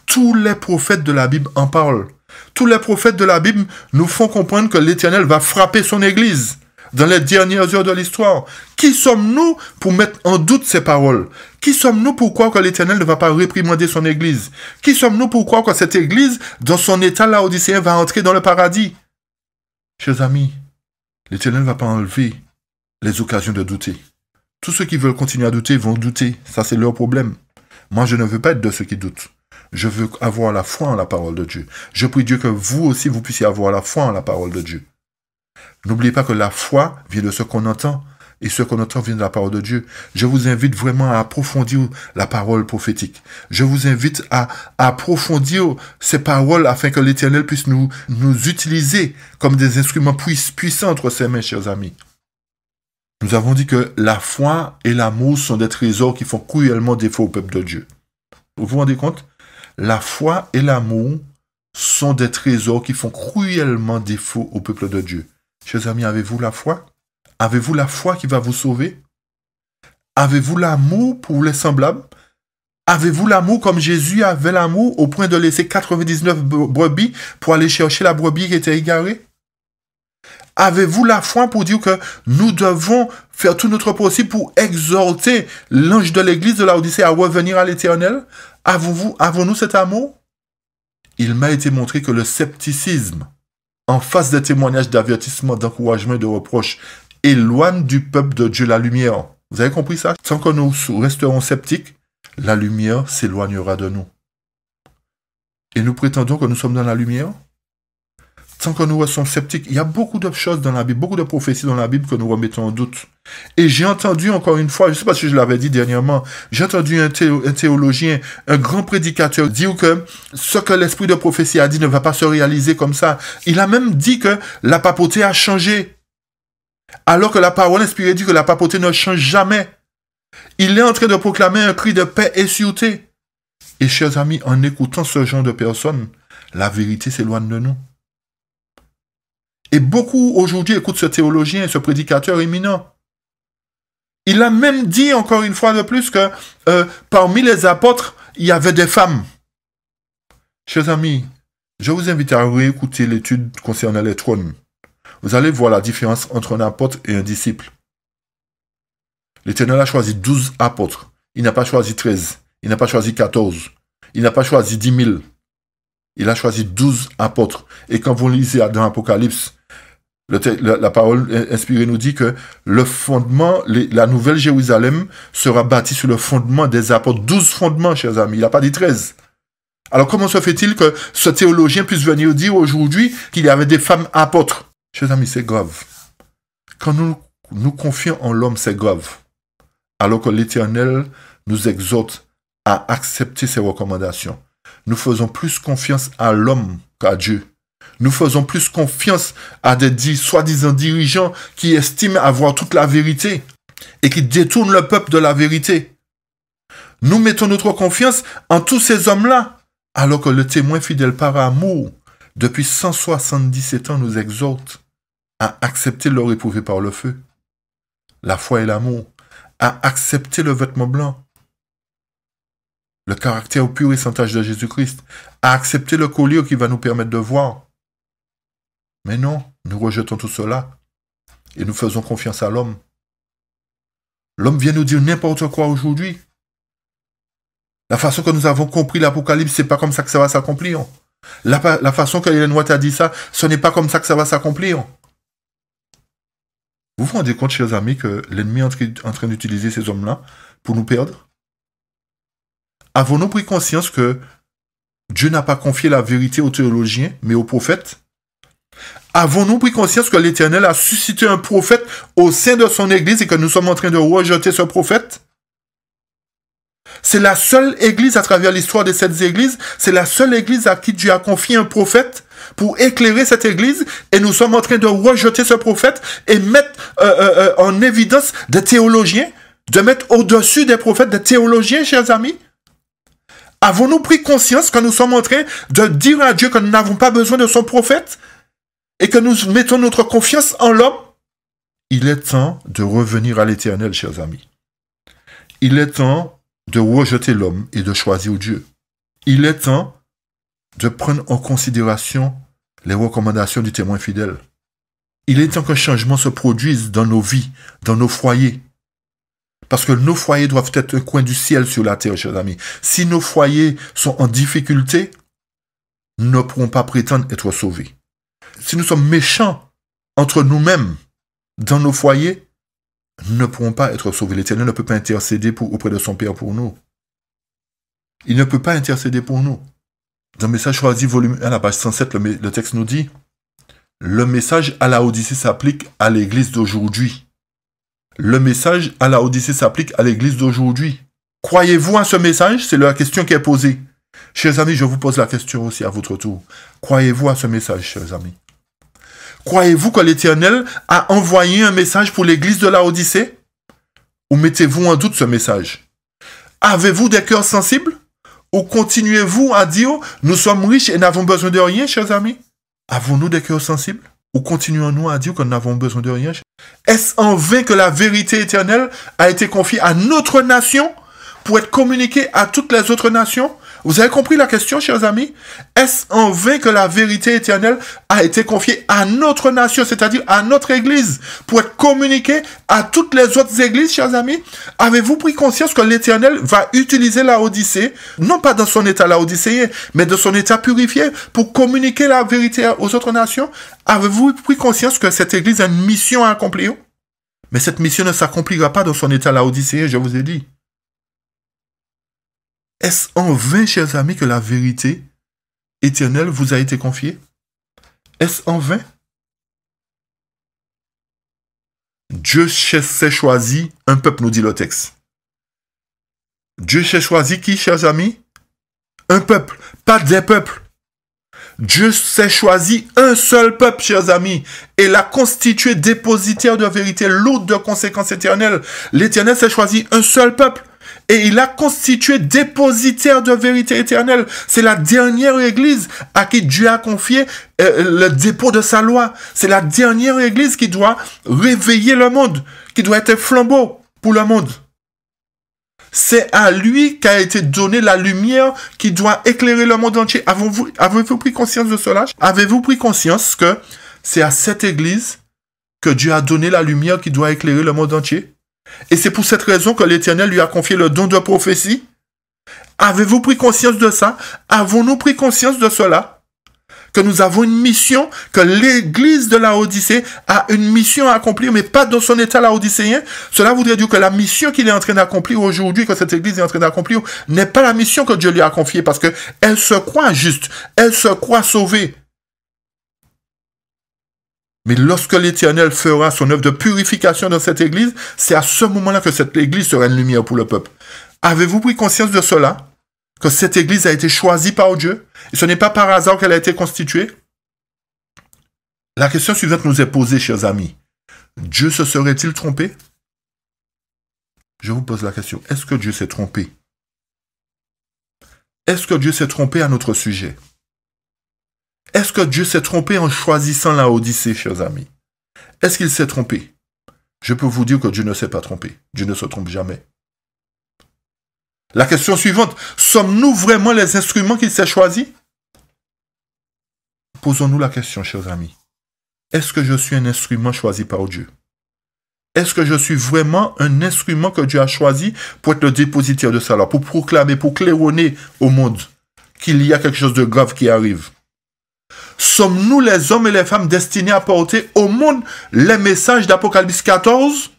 Tous les prophètes de la Bible en parlent. Tous les prophètes de la Bible nous font comprendre que l'Éternel va frapper son Église dans les dernières heures de l'histoire. Qui sommes-nous pour mettre en doute ces paroles? Qui sommes-nous pour croire que l'Éternel ne va pas réprimander son Église? Qui sommes-nous pour croire que cette Église, dans son état laodicéen, va entrer dans le paradis? Chers amis, l'Éternel ne va pas enlever les occasions de douter. Tous ceux qui veulent continuer à douter vont douter. Ça, c'est leur problème. Moi, je ne veux pas être de ceux qui doutent. Je veux avoir la foi en la parole de Dieu. Je prie Dieu que vous aussi, vous puissiez avoir la foi en la parole de Dieu. N'oubliez pas que la foi vient de ce qu'on entend, et ce qu'on entend vient de la parole de Dieu. Je vous invite vraiment à approfondir la parole prophétique. Je vous invite à approfondir ces paroles afin que l'Éternel puisse nous utiliser comme des instruments puissants entre ses mains, chers amis. Nous avons dit que la foi et l'amour sont des trésors qui font cruellement défaut au peuple de Dieu. Vous vous rendez compte? La foi et l'amour sont des trésors qui font cruellement défaut au peuple de Dieu. Chers amis, avez-vous la foi? Avez-vous la foi qui va vous sauver? Avez-vous l'amour pour les semblables? Avez-vous l'amour comme Jésus avait l'amour au point de laisser 99 brebis pour aller chercher la brebis qui était égarée? Avez-vous la foi pour dire que nous devons faire tout notre possible pour exhorter l'ange de l'église de Laodicée à revenir à l'Éternel? Avons-nous cet amour? Il m'a été montré que le scepticisme, en face des témoignages d'avertissement, d'encouragement et de reproche, éloigne du peuple de Dieu la lumière. Vous avez compris ça? Tant que nous resterons sceptiques, la lumière s'éloignera de nous. Et nous prétendons que nous sommes dans la lumière? Tant que nous restons sceptiques, il y a beaucoup de choses dans la Bible, beaucoup de prophéties dans la Bible que nous remettons en doute. Et j'ai entendu encore une fois, je ne sais pas si je l'avais dit dernièrement, j'ai entendu un théologien, un grand prédicateur dire que ce que l'esprit de prophétie a dit ne va pas se réaliser comme ça. Il a même dit que la papauté a changé. Alors que la parole inspirée dit que la papauté ne change jamais. Il est en train de proclamer un cri de paix et sûreté. Et chers amis, en écoutant ce genre de personnes, la vérité s'éloigne de nous. Et beaucoup aujourd'hui écoutent ce théologien, ce prédicateur éminent. Il a même dit encore une fois de plus que parmi les apôtres, il y avait des femmes. Chers amis, je vous invite à réécouter l'étude concernant les trônes. Vous allez voir la différence entre un apôtre et un disciple. L'Éternel a choisi 12 apôtres. Il n'a pas choisi 13. Il n'a pas choisi 14. Il n'a pas choisi 10 000. Il a choisi 12 apôtres. Et quand vous lisez dans l'Apocalypse, la parole inspirée nous dit que le fondement, la nouvelle Jérusalem sera bâtie sur le fondement des apôtres. 12 fondements, chers amis. Il n'a pas dit 13. Alors comment se fait-il que ce théologien puisse venir dire aujourd'hui qu'il y avait des femmes apôtres? Chers amis, c'est grave. Quand nous confions en l'homme, c'est grave. Alors que l'Éternel nous exhorte à accepter ses recommandations. Nous faisons plus confiance à l'homme qu'à Dieu. Nous faisons plus confiance à des soi-disant dirigeants qui estiment avoir toute la vérité et qui détournent le peuple de la vérité. Nous mettons notre confiance en tous ces hommes-là, alors que le témoin fidèle par amour, depuis 177 ans, nous exhorte à accepter l'or éprouvé par le feu, la foi et l'amour, à accepter le vêtement blanc, le caractère pur et sans tache de Jésus-Christ, à accepter le collier qui va nous permettre de voir. Mais non, nous rejetons tout cela et nous faisons confiance à l'homme. L'homme vient nous dire n'importe quoi aujourd'hui. La façon que nous avons compris l'Apocalypse, c'est pas comme ça que ça va s'accomplir. La façon que Ellen White a dit ça, ce n'est pas comme ça que ça va s'accomplir. Vous vous rendez compte, chers amis, que l'ennemi est en train d'utiliser ces hommes-là pour nous perdre? Avons-nous pris conscience que Dieu n'a pas confié la vérité aux théologiens, mais aux prophètes? Avons-nous pris conscience que l'Éternel a suscité un prophète au sein de son Église et que nous sommes en train de rejeter ce prophète? C'est la seule Église à travers l'histoire de cette Église, c'est la seule Église à qui Dieu a confié un prophète pour éclairer cette Église et nous sommes en train de rejeter ce prophète et mettre en évidence des théologiens, de mettre au-dessus des prophètes des théologiens, chers amis? Avons-nous pris conscience que nous sommes en train de dire à Dieu que nous n'avons pas besoin de son prophète et que nous mettons notre confiance en l'homme? Il est temps de revenir à l'Éternel, chers amis. Il est temps de rejeter l'homme et de choisir Dieu. Il est temps de prendre en considération les recommandations du témoin fidèle. Il est temps qu'un changement se produise dans nos vies, dans nos foyers. Parce que nos foyers doivent être un coin du ciel sur la terre, chers amis. Si nos foyers sont en difficulté, nous ne pourrons pas prétendre être sauvés. Si nous sommes méchants entre nous-mêmes, dans nos foyers, nous ne pourrons pas être sauvés. L'Éternel ne peut pas intercéder auprès de son Père pour nous. Il ne peut pas intercéder pour nous. Dans le message choisi, volume 1, la page 107, le texte nous dit « Le message à la Odyssée s'applique à l'église d'aujourd'hui. » Le message à la Odyssée s'applique à l'église d'aujourd'hui. Croyez-vous à ce message? C'est la question qui est posée. Chers amis, je vous pose la question aussi à votre tour. Croyez-vous à ce message, chers amis? Croyez-vous que l'Éternel a envoyé un message pour l'église de la Odyssée? Ou mettez-vous en doute ce message? Avez-vous des cœurs sensibles? Ou continuez-vous à dire « Nous sommes riches et n'avons besoin de rien, chers amis » Avons-nous des cœurs sensibles? Ou continuons-nous à dire que nous n'avons besoin de rien? Est-ce en vain que la vérité éternelle a été confiée à notre nation pour être communiquée à toutes les autres nations? Vous avez compris la question, chers amis? Est-ce en vain que la vérité éternelle a été confiée à notre nation, c'est-à-dire à notre église, pour être communiquée à toutes les autres églises, chers amis? Avez-vous pris conscience que l'Éternel va utiliser la Odyssée, non pas dans son état laodicéen, mais dans son état purifié, pour communiquer la vérité aux autres nations? Avez-vous pris conscience que cette église a une mission à accomplir? Mais cette mission ne s'accomplira pas dans son état laodicéen, je vous ai dit. Est-ce en vain, chers amis, que la vérité éternelle vous a été confiée? Est-ce en vain? Dieu s'est choisi un peuple, nous dit le texte. Dieu s'est choisi qui, chers amis? Un peuple, pas des peuples. Dieu s'est choisi un seul peuple, chers amis, et l'a constitué dépositaire de vérité, lourde de conséquences éternelles. L'Éternel s'est choisi un seul peuple. Et il a constitué dépositaire de vérité éternelle. C'est la dernière église à qui Dieu a confié le dépôt de sa loi. C'est la dernière église qui doit réveiller le monde, qui doit être flambeau pour le monde. C'est à lui qu'a été donnée la lumière qui doit éclairer le monde entier. Avez-vous pris conscience de cela? Avez-vous pris conscience que c'est à cette église que Dieu a donné la lumière qui doit éclairer le monde entier? Et c'est pour cette raison que l'Éternel lui a confié le don de prophétie. Avez-vous pris conscience de ça? Avons-nous pris conscience de cela? Que nous avons une mission, que l'église de la Odyssée a une mission à accomplir, mais pas dans son état laodicéen. Cela voudrait dire que la mission qu'il est en train d'accomplir aujourd'hui, que cette église est en train d'accomplir, n'est pas la mission que Dieu lui a confiée, parce qu'elle se croit juste, elle se croit sauvée. Mais lorsque l'Éternel fera son œuvre de purification dans cette église, c'est à ce moment-là que cette église sera une lumière pour le peuple. Avez-vous pris conscience de cela? Que cette église a été choisie par Dieu? Et ce n'est pas par hasard qu'elle a été constituée? La question suivante nous est posée, chers amis. Dieu se serait-il trompé? Je vous pose la question. Est-ce que Dieu s'est trompé? Est-ce que Dieu s'est trompé à notre sujet? Est-ce que Dieu s'est trompé en choisissant la Odyssée, chers amis? Est-ce qu'il s'est trompé? Je peux vous dire que Dieu ne s'est pas trompé. Dieu ne se trompe jamais. La question suivante, sommes-nous vraiment les instruments qu'il s'est choisis? Posons-nous la question, chers amis. Est-ce que je suis un instrument choisi par Dieu? Est-ce que je suis vraiment un instrument que Dieu a choisi pour être le dépositaire de sa loi, pour proclamer, pour claironner au monde qu'il y a quelque chose de grave qui arrive? Sommes-nous les hommes et les femmes destinés à porter au monde les messages d'Apocalypse 14?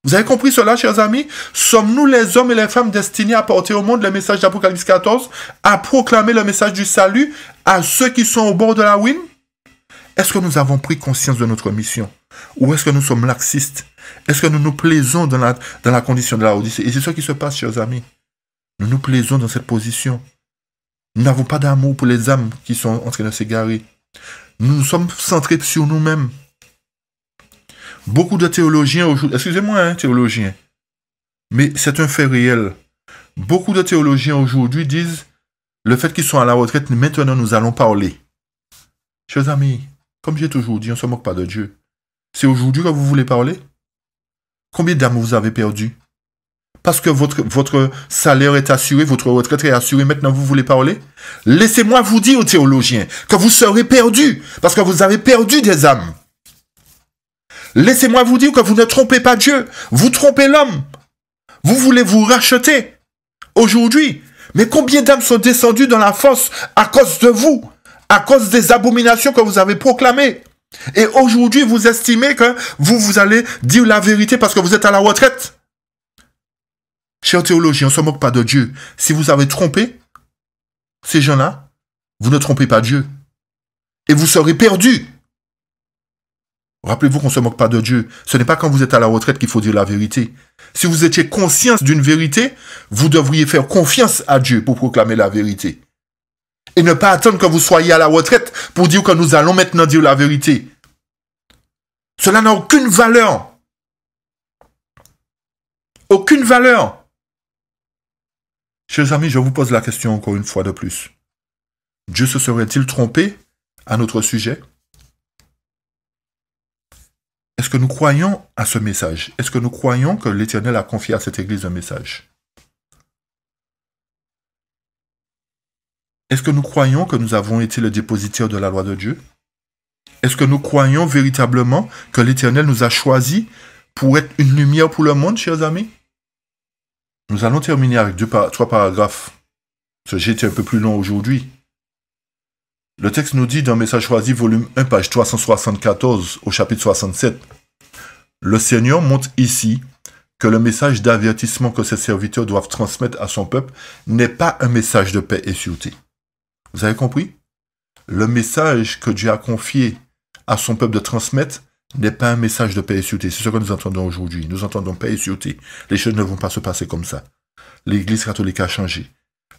Vous avez compris cela, chers amis? Sommes-nous les hommes et les femmes destinés à porter au monde les messages d'Apocalypse 14, à proclamer le message du salut à ceux qui sont au bord de la ruine? Est-ce que nous avons pris conscience de notre mission? Ou est-ce que nous sommes laxistes? Est-ce que nous nous plaisons dans la condition de la Odyssée? Et c'est ce qui se passe, chers amis. Nous nous plaisons dans cette position. Nous n'avons pas d'amour pour les âmes qui sont en train de s'égarer. Nous sommes centrés sur nous-mêmes. Beaucoup de théologiens aujourd'hui, excusez-moi, théologiens, mais c'est un fait réel. Beaucoup de théologiens aujourd'hui disent le fait qu'ils sont à la retraite, maintenant nous allons parler. Chers amis, comme j'ai toujours dit, on ne se moque pas de Dieu. C'est aujourd'hui que vous voulez parler? Combien d'âmes vous avez perdu? Parce que votre salaire est assuré, votre retraite est assurée, maintenant vous voulez parler? Laissez-moi vous dire aux théologiens que vous serez perdus, parce que vous avez perdu des âmes. Laissez-moi vous dire que vous ne trompez pas Dieu, vous trompez l'homme. Vous voulez vous racheter aujourd'hui. Mais combien d'âmes sont descendues dans la fosse à cause de vous, à cause des abominations que vous avez proclamées? Et aujourd'hui, vous estimez que vous allez dire la vérité parce que vous êtes à la retraite? Chers théologiens, on ne se moque pas de Dieu. Si vous avez trompé ces gens-là, vous ne trompez pas Dieu. Et vous serez perdus. Rappelez-vous qu'on ne se moque pas de Dieu. Ce n'est pas quand vous êtes à la retraite qu'il faut dire la vérité. Si vous étiez conscient d'une vérité, vous devriez faire confiance à Dieu pour proclamer la vérité. Et ne pas attendre que vous soyez à la retraite pour dire que nous allons maintenant dire la vérité. Cela n'a aucune valeur. Aucune valeur. Chers amis, je vous pose la question encore une fois de plus. Dieu se serait-il trompé à notre sujet? Est-ce que nous croyons à ce message? Est-ce que nous croyons que l'Éternel a confié à cette Église un message? Est-ce que nous croyons que nous avons été le dépositaire de la loi de Dieu? Est-ce que nous croyons véritablement que l'Éternel nous a choisis pour être une lumière pour le monde, chers amis? Nous allons terminer avec 3 paragraphes. J'ai été un peu plus long aujourd'hui. Le texte nous dit dans Message choisi, volume 1, page 374, au chapitre 67. Le Seigneur montre ici que le message d'avertissement que ses serviteurs doivent transmettre à son peuple n'est pas un message de paix et sûreté. Vous avez compris? Le message que Dieu a confié à son peuple de transmettre n'est pas un message de paix et sûreté. C'est ce que nous entendons aujourd'hui. Nous entendons paix et sûreté. Les choses ne vont pas se passer comme ça. L'Église catholique a changé.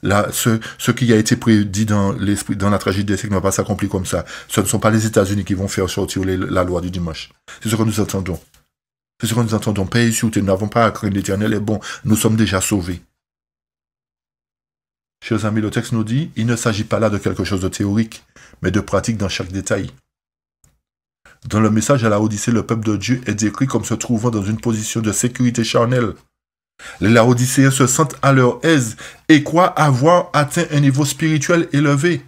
Là, ce qui a été prédit dans la tragédie des siècles ne va pas s'accomplir comme ça. Ce ne sont pas les États-Unis qui vont faire sortir la loi du dimanche. C'est ce que nous entendons. C'est ce que nous entendons. Paix et sûreté. Nous n'avons pas à craindre l'Éternel est bon. Nous sommes déjà sauvés. Chers amis, le texte nous dit, il ne s'agit pas là de quelque chose de théorique, mais de pratique dans chaque détail. Dans le message à la Odyssée, le peuple de Dieu est décrit comme se trouvant dans une position de sécurité charnelle. Les Laodicéens se sentent à leur aise et croient avoir atteint un niveau spirituel élevé.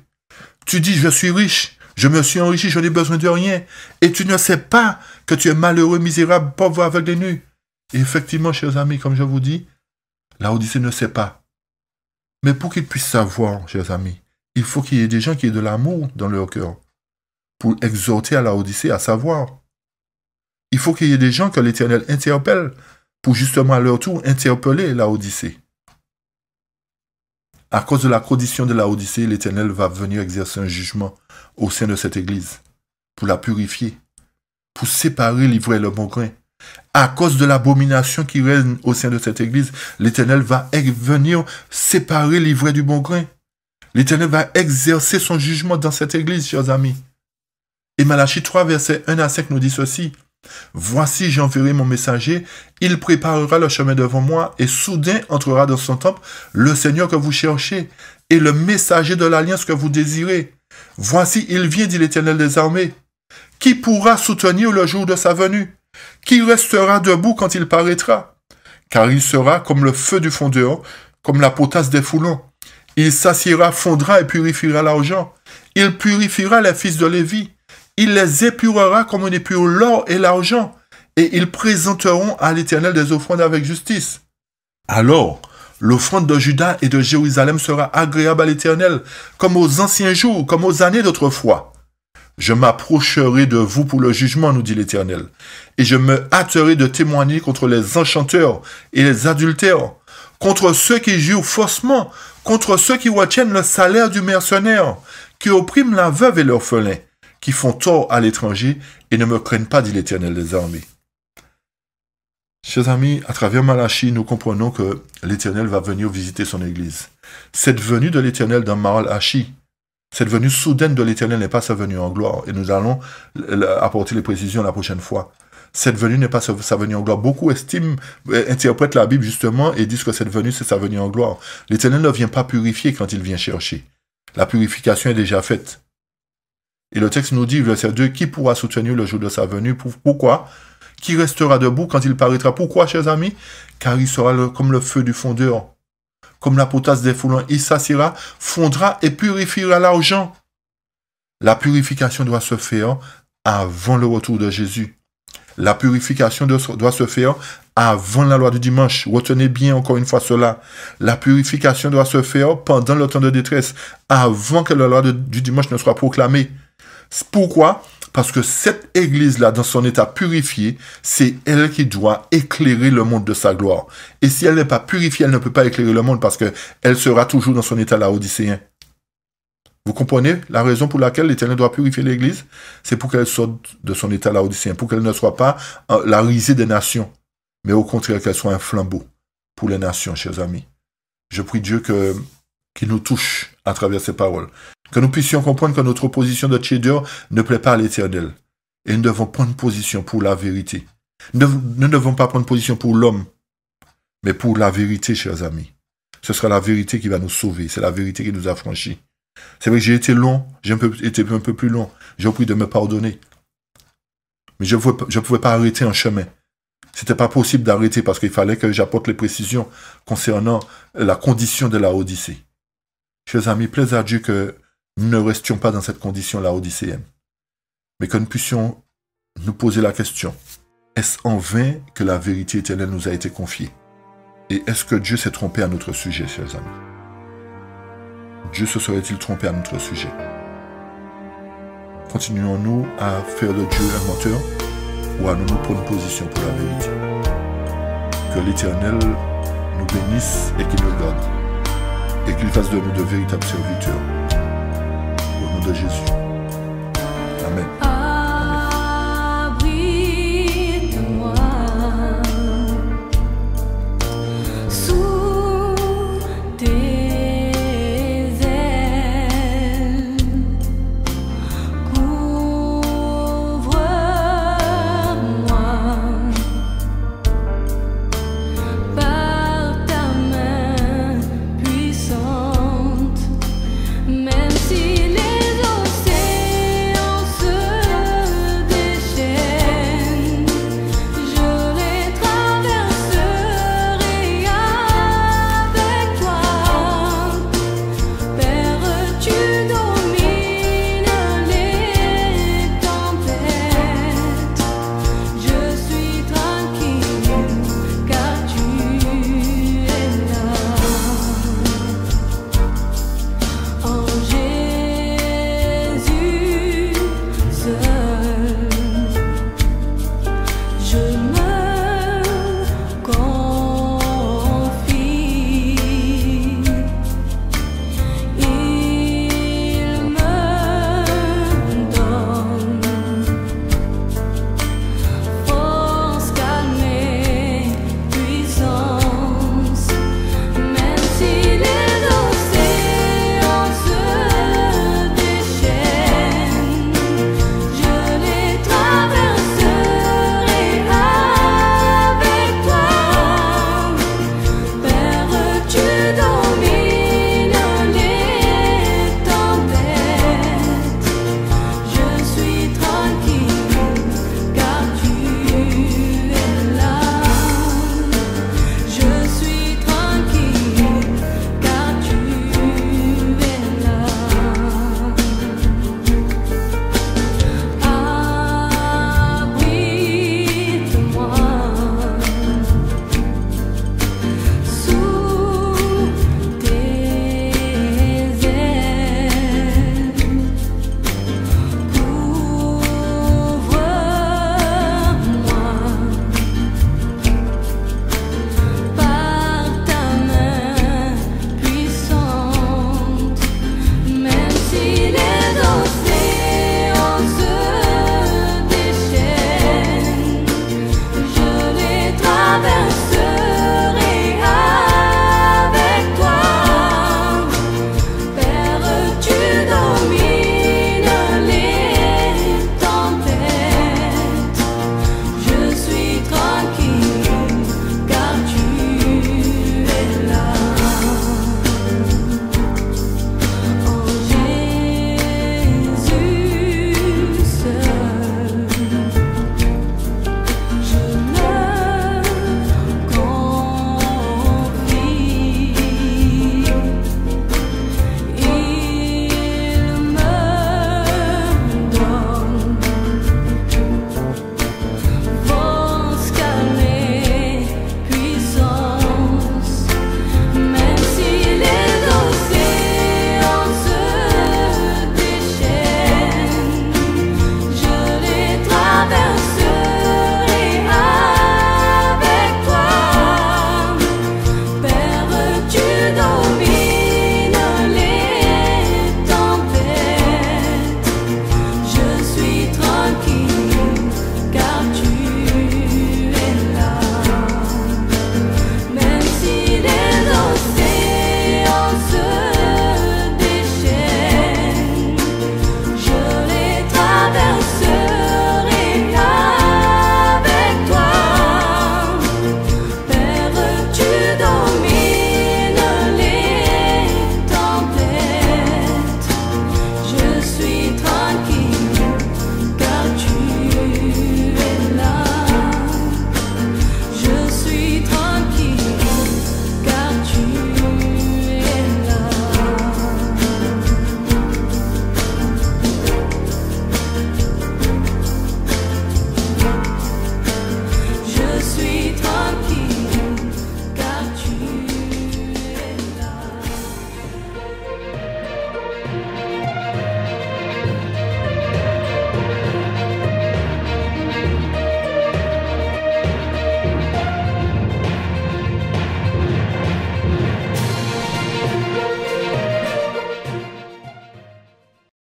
Tu dis, je suis riche, je me suis enrichi, je n'ai besoin de rien. Et tu ne sais pas que tu es malheureux, misérable, pauvre, aveugle et nu. Et effectivement, chers amis, comme je vous dis, Laodicée ne sait pas. Mais pour qu'ils puissent savoir, chers amis, il faut qu'il y ait des gens qui aient de l'amour dans leur cœur pour exhorter à Laodicée à savoir. Il faut qu'il y ait des gens que l'Éternel interpelle pour justement à leur tour interpeller Laodicée. À cause de la condition de Laodicée, l'Éternel va venir exercer un jugement au sein de cette Église pour la purifier, pour séparer l'ivraie et le bon grain. À cause de l'abomination qui règne au sein de cette Église, l'Éternel va venir séparer l'ivraie du bon grain. L'Éternel va exercer son jugement dans cette Église, chers amis. Et Malachie 3, versets 1 à 5 nous dit ceci. « Voici, j'enverrai mon messager, il préparera le chemin devant moi, et soudain entrera dans son temple le Seigneur que vous cherchez, et le messager de l'alliance que vous désirez. Voici, il vient, dit l'Éternel des armées. Qui pourra soutenir le jour de sa venue? Qui restera debout quand il paraîtra? Car il sera comme le feu du fondeur, comme la potasse des foulons. Il s'assiera, fondra et purifiera l'argent. Il purifiera les fils de Lévi. Il les épurera comme on épure l'or et l'argent, et ils présenteront à l'Éternel des offrandes avec justice. Alors, l'offrande de Juda et de Jérusalem sera agréable à l'Éternel, comme aux anciens jours, comme aux années d'autrefois. Je m'approcherai de vous pour le jugement, nous dit l'Éternel, et je me hâterai de témoigner contre les enchanteurs et les adultères, contre ceux qui jurent faussement, contre ceux qui retiennent le salaire du mercenaire, qui oppriment la veuve et l'orphelin, qui font tort à l'étranger et ne me craignent pas, dit l'Éternel des armées. Chers amis, à travers Malachie, nous comprenons que l'Éternel va venir visiter son Église. Cette venue de l'Éternel dans Malachie, cette venue soudaine de l'Éternel n'est pas sa venue en gloire, et nous allons apporter les précisions la prochaine fois. Cette venue n'est pas sa venue en gloire. Beaucoup interprètent la Bible justement et disent que cette venue, c'est sa venue en gloire. L'Éternel ne vient pas purifier quand il vient chercher. La purification est déjà faite. Et le texte nous dit, verset 2, qui pourra soutenir le jour de sa venue? Pourquoi? Qui restera debout quand il paraîtra? Pourquoi, chers amis? Car il sera comme le feu du fondeur, comme la potasse des foulons. Il s'assiera, fondra et purifiera l'argent. La purification doit se faire avant le retour de Jésus. La purification doit se faire avant la loi du dimanche. Retenez bien encore une fois cela. La purification doit se faire pendant le temps de détresse, avant que la loi du dimanche ne soit proclamée. Pourquoi? Parce que cette église-là, dans son état purifié, c'est elle qui doit éclairer le monde de sa gloire. Et si elle n'est pas purifiée, elle ne peut pas éclairer le monde parce qu'elle sera toujours dans son état laodicéen. Vous comprenez la raison pour laquelle l'Éternel doit purifier l'église? C'est pour qu'elle sorte de son état laodicéen, pour qu'elle ne soit pas la risée des nations, mais au contraire qu'elle soit un flambeau pour les nations, chers amis. Je prie Dieu qu'il nous touche à travers ces paroles. Que nous puissions comprendre que notre position de cheater ne plaît pas à l'Éternel. Et nous devons prendre position pour la vérité. Nous ne devons pas prendre position pour l'homme, mais pour la vérité, chers amis. Ce sera la vérité qui va nous sauver. C'est la vérité qui nous a franchis. C'est vrai que j'ai été long, j'ai été un peu plus long. J'ai pris de me pardonner. Mais je ne pouvais pas arrêter un chemin. C'était pas possible d'arrêter parce qu'il fallait que j'apporte les précisions concernant la condition de la Odyssée. Chers amis, plaise à Dieu que nous ne restions pas dans cette condition laodicéenne, mais que nous puissions nous poser la question, est-ce en vain que la vérité éternelle nous a été confiée? Et est-ce que Dieu s'est trompé à notre sujet, chers amis? Dieu se serait-il trompé à notre sujet? Continuons-nous à faire de Dieu un menteur ou à nous prendre position pour la vérité? Que l'Éternel nous bénisse et qu'il nous garde et qu'il fasse de nous de véritables serviteurs. Au nom de Jésus. Amen. Abrite-moi sous tes ailes. Couvre-moi par ta main puissante. Mais